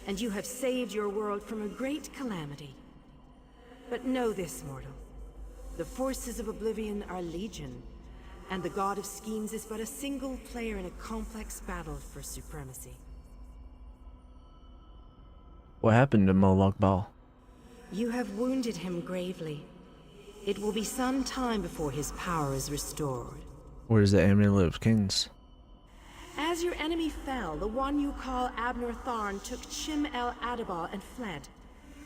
And you have saved your world from a great calamity. But know this, mortal. The forces of Oblivion are legion, and the God of Schemes is but a single player in a complex battle for supremacy. What happened to Molag Bal? You have wounded him gravely. It will be some time before his power is restored. Where's the Amulet of Kings? As your enemy fell, the one you call Abner Tharn took Chim El Adabal and fled.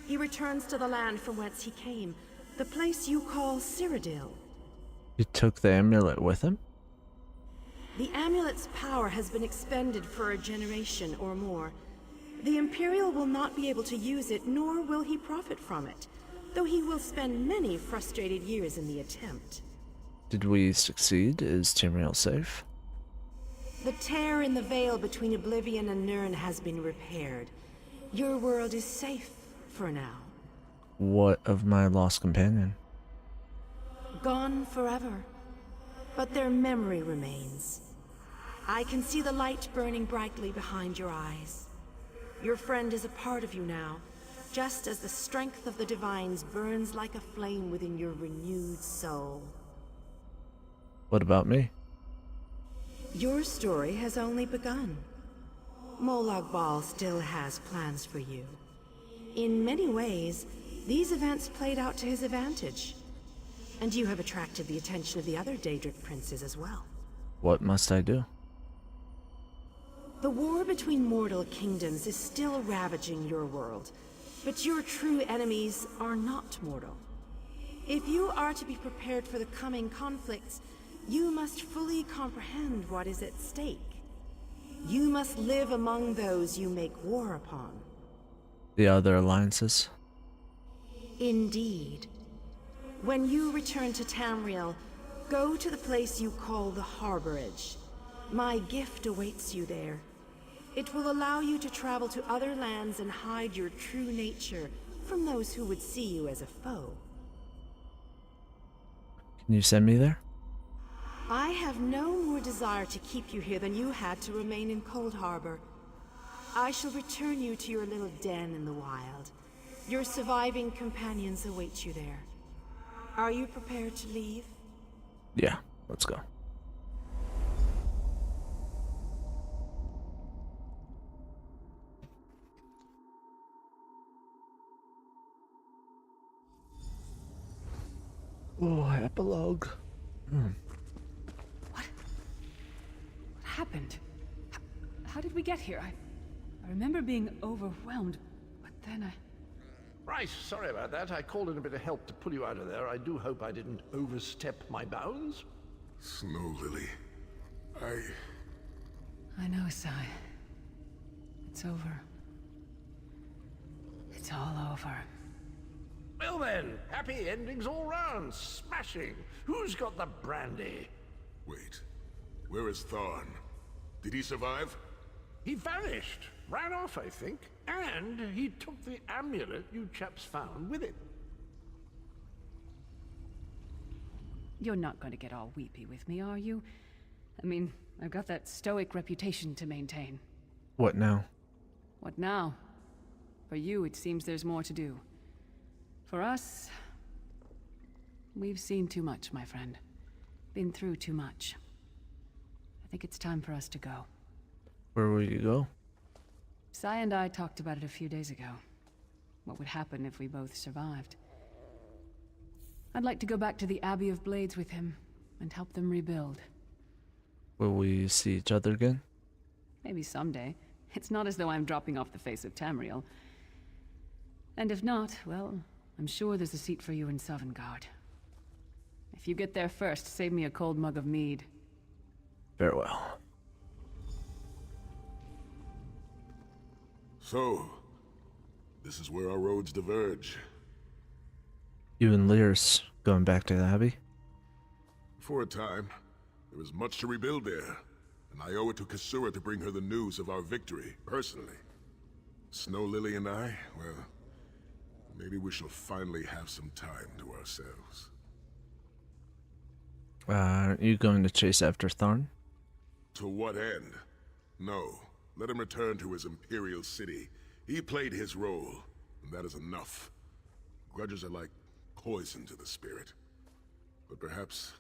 He returns to the land from whence he came, the place you call Cyrodiil. He took the amulet with him? The amulet's power has been expended for a generation or more. The Imperial will not be able to use it, nor will he profit from it, though he will spend many frustrated years in the attempt. Did we succeed? Is Tamriel safe? The tear in the veil between Oblivion and Nirn has been repaired. Your world is safe for now. What of my lost companion? Gone forever. But their memory remains. I can see the light burning brightly behind your eyes. Your friend is a part of you now, just as the strength of the Divines burns like a flame within your renewed soul. What about me? Your story has only begun. Molag Bal still has plans for you. In many ways, these events played out to his advantage. And you have attracted the attention of the other Daedric princes as well. What must I do? The war between mortal kingdoms is still ravaging your world, but your true enemies are not mortal. If you are to be prepared for the coming conflicts, you must fully comprehend what is at stake. You must live among those you make war upon. The other alliances? Indeed. When you return to Tamriel, go to the place you call the Harborage. My gift awaits you there. It will allow you to travel to other lands and hide your true nature from those who would see you as a foe. Can you send me there? I have no more desire to keep you here than you had to remain in Cold Harbor. I shall return you to your little den in the wild. Your surviving companions await you there. Are you prepared to leave? Yeah, let's go. Oh, epilogue. What happened? How did we get here? I remember being overwhelmed, but then I... Right, sorry about that. I called in a bit of help to pull you out of there. I do hope I didn't overstep my bounds. Snow Lily, I know, Sai. It's over. It's all over. Well then, happy endings all round. Smashing. Who's got the brandy? Wait, where is Tharn? Did he survive? He vanished. Ran off, I think. And he took the amulet you chaps found with it. You're not going to get all weepy with me, are you? I mean, I've got that stoic reputation to maintain. What now? What now? For you, it seems there's more to do. For us, we've seen too much, my friend. Been through too much. I think it's time for us to go. Where will you go? Sai and I talked about it a few days ago. What would happen if we both survived. I'd like to go back to the Abbey of Blades with him, and help them rebuild. Will we see each other again? Maybe someday. It's not as though I'm dropping off the face of Tamriel. And if not, well, I'm sure there's a seat for you in Sovngarde. If you get there first, save me a cold mug of mead. Farewell. So, this is where our roads diverge. You and Lear's going back to the Abbey? For a time, there was much to rebuild there, and I owe it to Kasura to bring her the news of our victory, personally. Snow Lily and I, well, maybe we shall finally have some time to ourselves. Are you going to chase after Tharn? To what end? No. Let him return to his Imperial city. He played his role, and that is enough. Grudges are like poison to the spirit. But perhaps,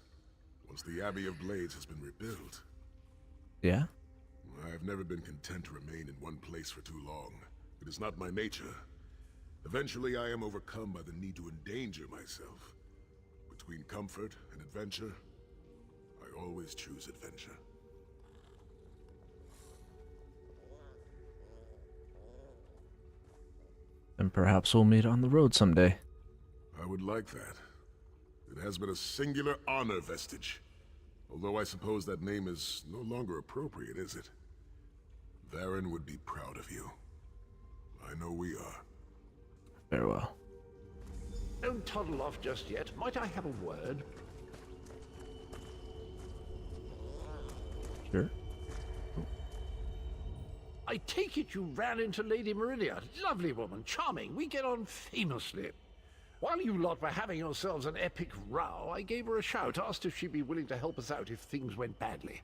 once the Abbey of Blades has been rebuilt... Yeah? I have never been content to remain in one place for too long. It is not my nature. Eventually, I am overcome by the need to endanger myself. Between comfort and adventure, I always choose adventure. And perhaps we'll meet on the road someday. I would like that. It has been a singular honor, Vestige. Although I suppose that name is no longer appropriate, is it? Varen would be proud of you. I know we are. Farewell. Don't toddle off just yet. Might I have a word? Sure. I take it you ran into Lady Meridia. Lovely woman, charming. We get on famously. While you lot were having yourselves an epic row, I gave her a shout, asked if she'd be willing to help us out if things went badly.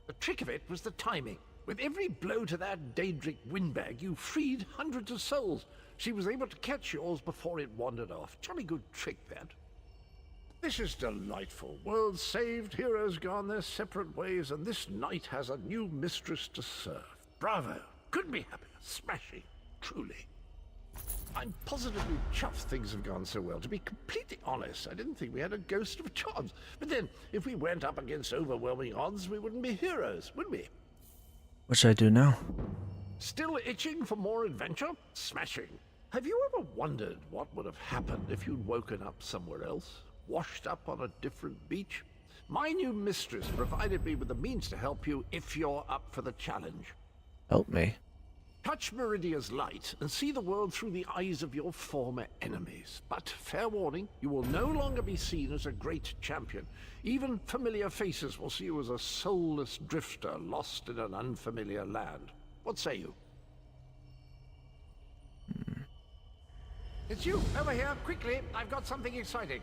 The trick of it was the timing. With every blow to that Daedric windbag, you freed hundreds of souls. She was able to catch yours before it wandered off. Jolly good trick, that. This is delightful. Worlds saved, heroes gone their separate ways, and this knight has a new mistress to serve. Bravo. Couldn't be happier. Smashing. Truly. I'm positively chuffed things have gone so well. To be completely honest, I didn't think we had a ghost of a chance. But then, if we went up against overwhelming odds, we wouldn't be heroes, would we? Which I do now. Still itching for more adventure? Smashing. Have you ever wondered what would have happened if you'd woken up somewhere else? Washed up on a different beach? My new mistress provided me with the means to help you if you're up for the challenge. Help me. Touch Meridia's light and see the world through the eyes of your former enemies. But, fair warning, you will no longer be seen as a great champion. Even familiar faces will see you as a soulless drifter lost in an unfamiliar land. What say you? It's you! Over here, quickly! I've got something exciting.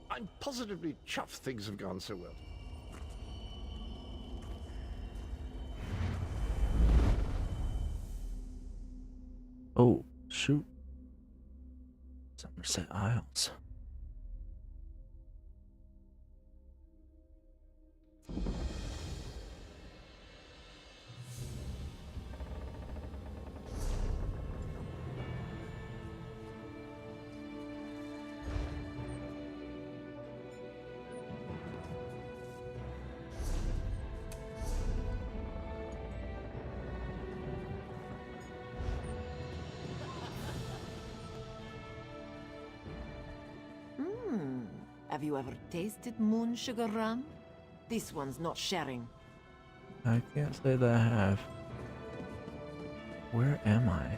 I'm positively chuffed things have gone so well. Oh, shoot. Somerset Isles. Have you ever tasted moon sugar rum? This one's not sharing. I can't say that I have. Where am I?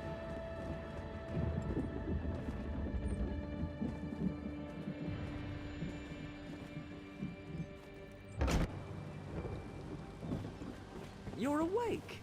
You're awake.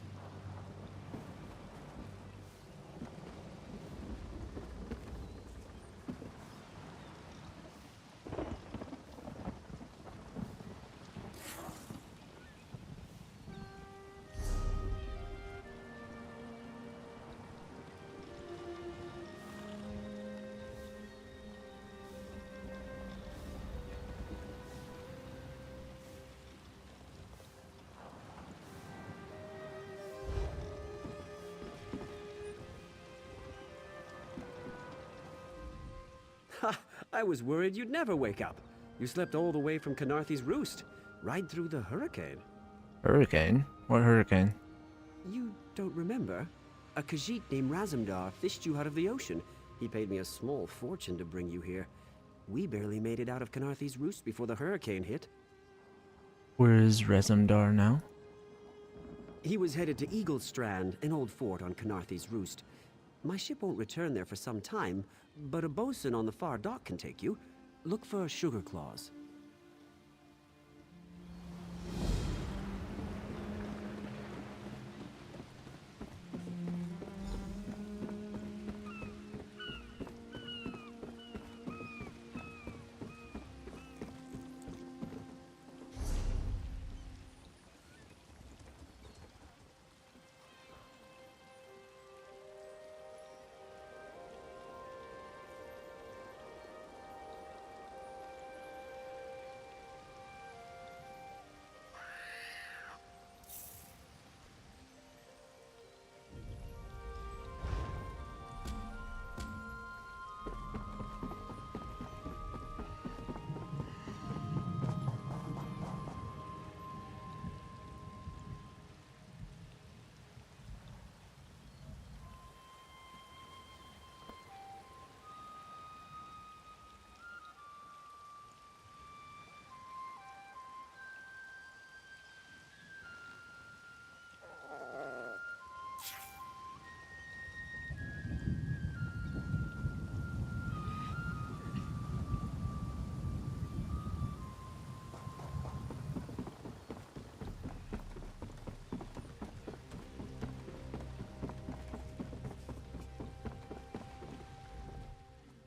I was worried you'd never wake up. You slept all the way from Canarthy's Roost, right through the hurricane. Hurricane? What hurricane? You don't remember? A Khajiit named Razumdar fished you out of the ocean. He paid me a small fortune to bring you here. We barely made it out of Canarthy's Roost before the hurricane hit. Where is Razumdar now? He was headed to Eagle Strand, an old fort on Canarthy's Roost. My ship won't return there for some time, but a bosun on the far dock can take you. Look for Sugar Claws.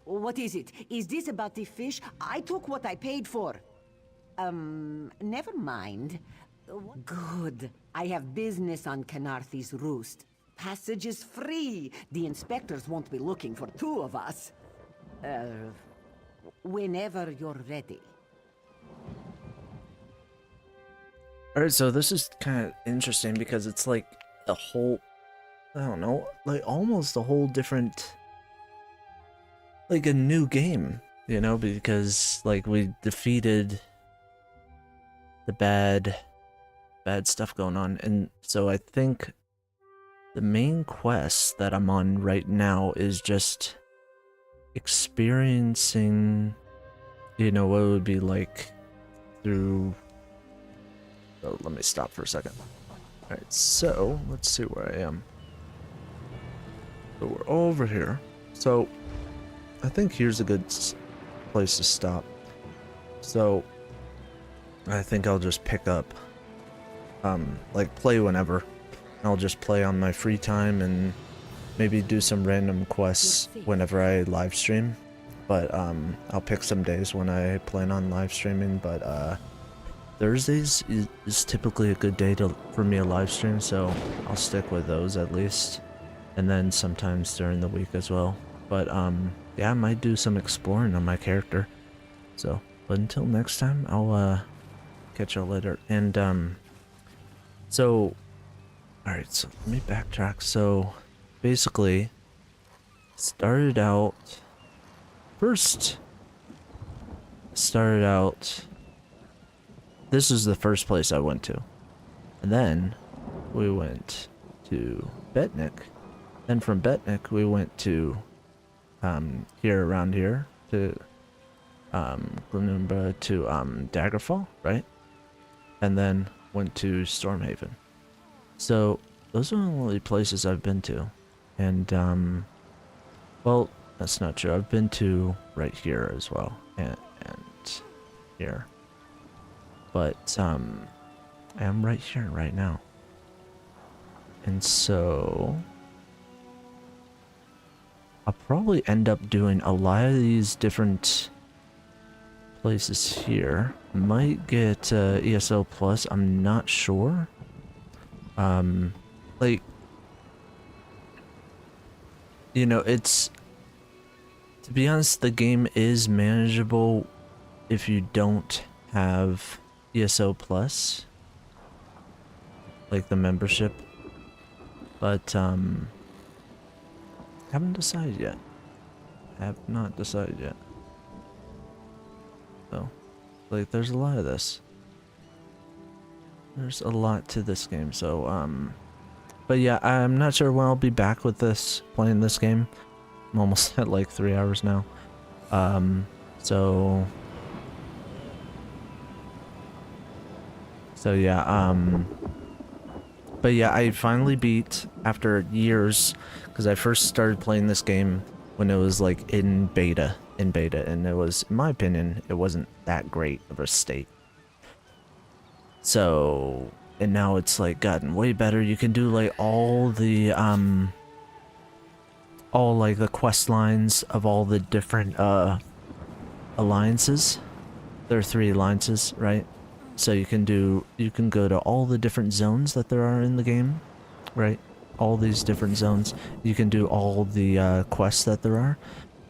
What is it? Is this about the fish? I took what I paid for. Never mind. Good. I have business on Canarthy's Roost. Passage is free. The inspectors won't be looking for two of us. Whenever you're ready. Alright, so this is kind of interesting because it's like a whole, I don't know, like almost a whole different, like a new game, you know, because like we defeated the bad stuff going on, and so I think the main quest that I'm on right now is just experiencing, you know, what it would be like through, oh, let me stop for a second. Alright, so let's see where I am. So we're over here. So I think here's a good place to stop. So I think I'll just pick up, like play whenever. I'll just play on my free time and maybe do some random quests whenever I live stream. But I'll pick some days when I plan on live streaming. But Thursdays is typically a good day for me to live stream, so I'll stick with those at least. And then sometimes during the week as well. But yeah, I might do some exploring on my character. So, but until next time, I'll catch y'all later. And so, alright, so let me backtrack. So basically, started out this is the first place I went to, and then we went to Betnik. Then from Betnik we went to here around here to Glenumbra to Daggerfall, right? And then went to Stormhaven. So those are the only places I've been to. And well, that's not true. I've been to right here as well, and here. But I am right here right now. And so I'll probably end up doing a lot of these different places here. Might get ESO Plus, I'm not sure. Like, you know, it's, to be honest, the game is manageable if you don't have ESO Plus, like the membership, but haven't decided yet. Have not decided yet. So, like, there's a lot of this. There's a lot to this game, so, but yeah, I'm not sure when I'll be back with this, playing this game. I'm almost at like 3 hours now. So yeah, but yeah, I finally beat, after years, because I first started playing this game when it was like in beta, and it was, in my opinion, it wasn't that great of a state. So, and now it's like gotten way better. You can do like all like the quest lines of all the different alliances. There are 3 alliances, right? So you can go to all the different zones that there are in the game, right? All these different zones. You can do all the quests that there are.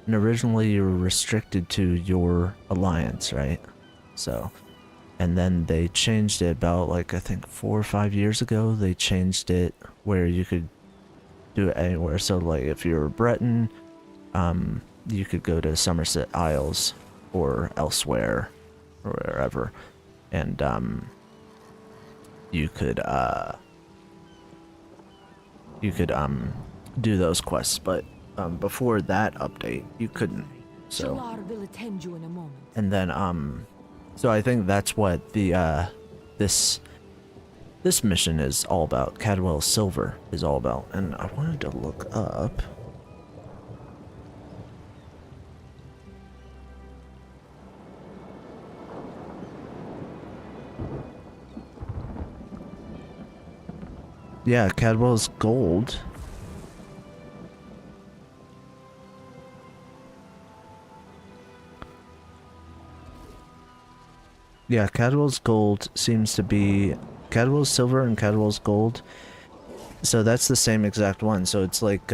And originally you were restricted to your alliance, right? So, and then they changed it about, like, I think 4 or 5 years ago. They changed it where you could do it anywhere. So, like, if you're a Breton, you could go to Somerset Isles or elsewhere or wherever, and you could do those quests. But before that update, you couldn't. So, Shalar will attend you in a moment. and then so I think that's what the this mission is all about. Cadwell Silver is all about, and I wanted to look up. Yeah, Cadwell's Gold. Yeah, Cadwell's Gold seems to be Cadwell's Silver and Cadwell's Gold. So that's the same exact one. So it's like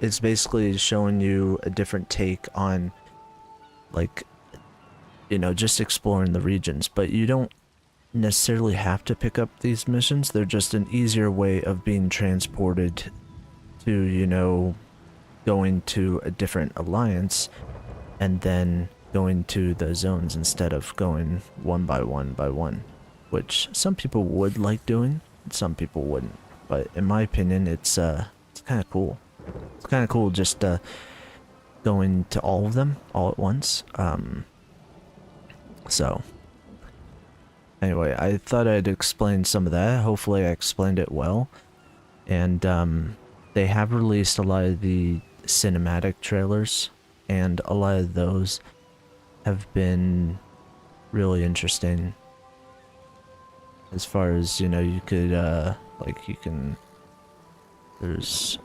it's basically showing you a different take on, like, you know, just exploring the regions, but you don't necessarily have to pick up these missions. They're just an easier way of being transported to, you know, going to a different alliance and then going to the zones instead of going one by one, which some people would like doing, some people wouldn't. But in my opinion, it's kind of cool. It's kind of cool just going to all of them all at once. So anyway, I thought I'd explain some of that. Hopefully I explained it well. And they have released a lot of the cinematic trailers, and a lot of those have been really interesting. As far as, you know, you could, like, you can, there's,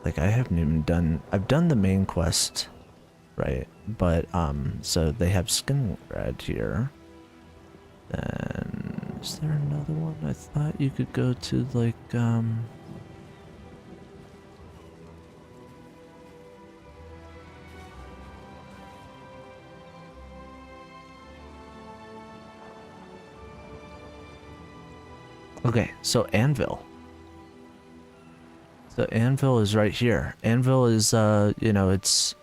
like, I haven't even done, I've done the main quest, right? But, so they have Skinrad here. Then, is there another one? I thought you could go to, like, okay, so Anvil. So Anvil is right here. Anvil is, you know, it's,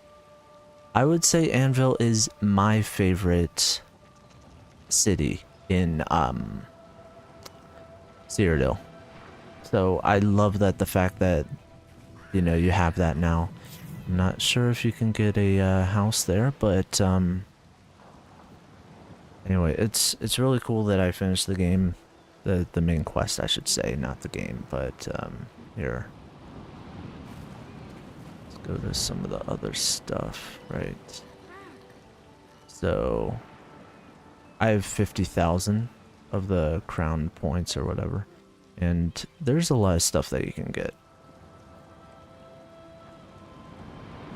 I would say Anvil is my favorite city in, Cyrodiil. So I love that, the fact that, you know, you have that now. I'm not sure if you can get a, house there, but, anyway, it's really cool that I finished the game. The main quest, I should say, not the game, but, here. Let's go to some of the other stuff, right? So, I have 50,000 of the crown points or whatever, and there's a lot of stuff that you can get.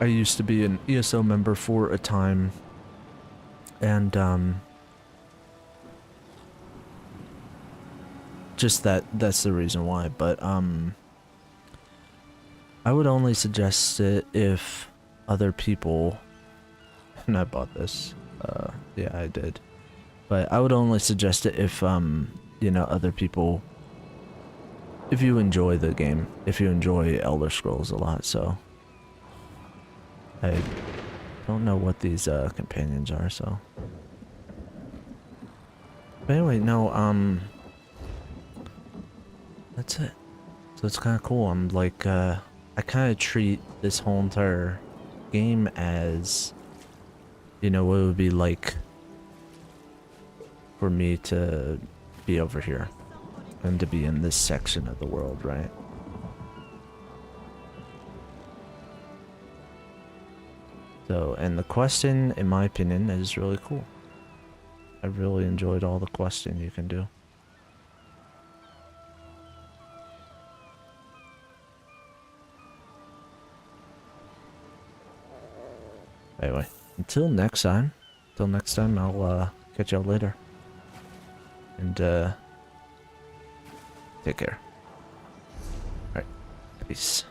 I used to be an ESO member for a time, and, just that's the reason why. But I would only suggest it if other people, and I bought this, yeah, I did, but I would only suggest it if you know, other people, if you enjoy the game, if you enjoy Elder Scrolls a lot. So I don't know what these companions are, so But anyway, no, that's it. So it's kind of cool. I'm like, I kind of treat this whole entire game as, you know, what it would be like for me to be over here and to be in this section of the world, right? So, and the questing, in my opinion, is really cool. I really enjoyed all the questing you can do. Anyway, until next time, I'll catch y'all later. And take care. Alright, peace.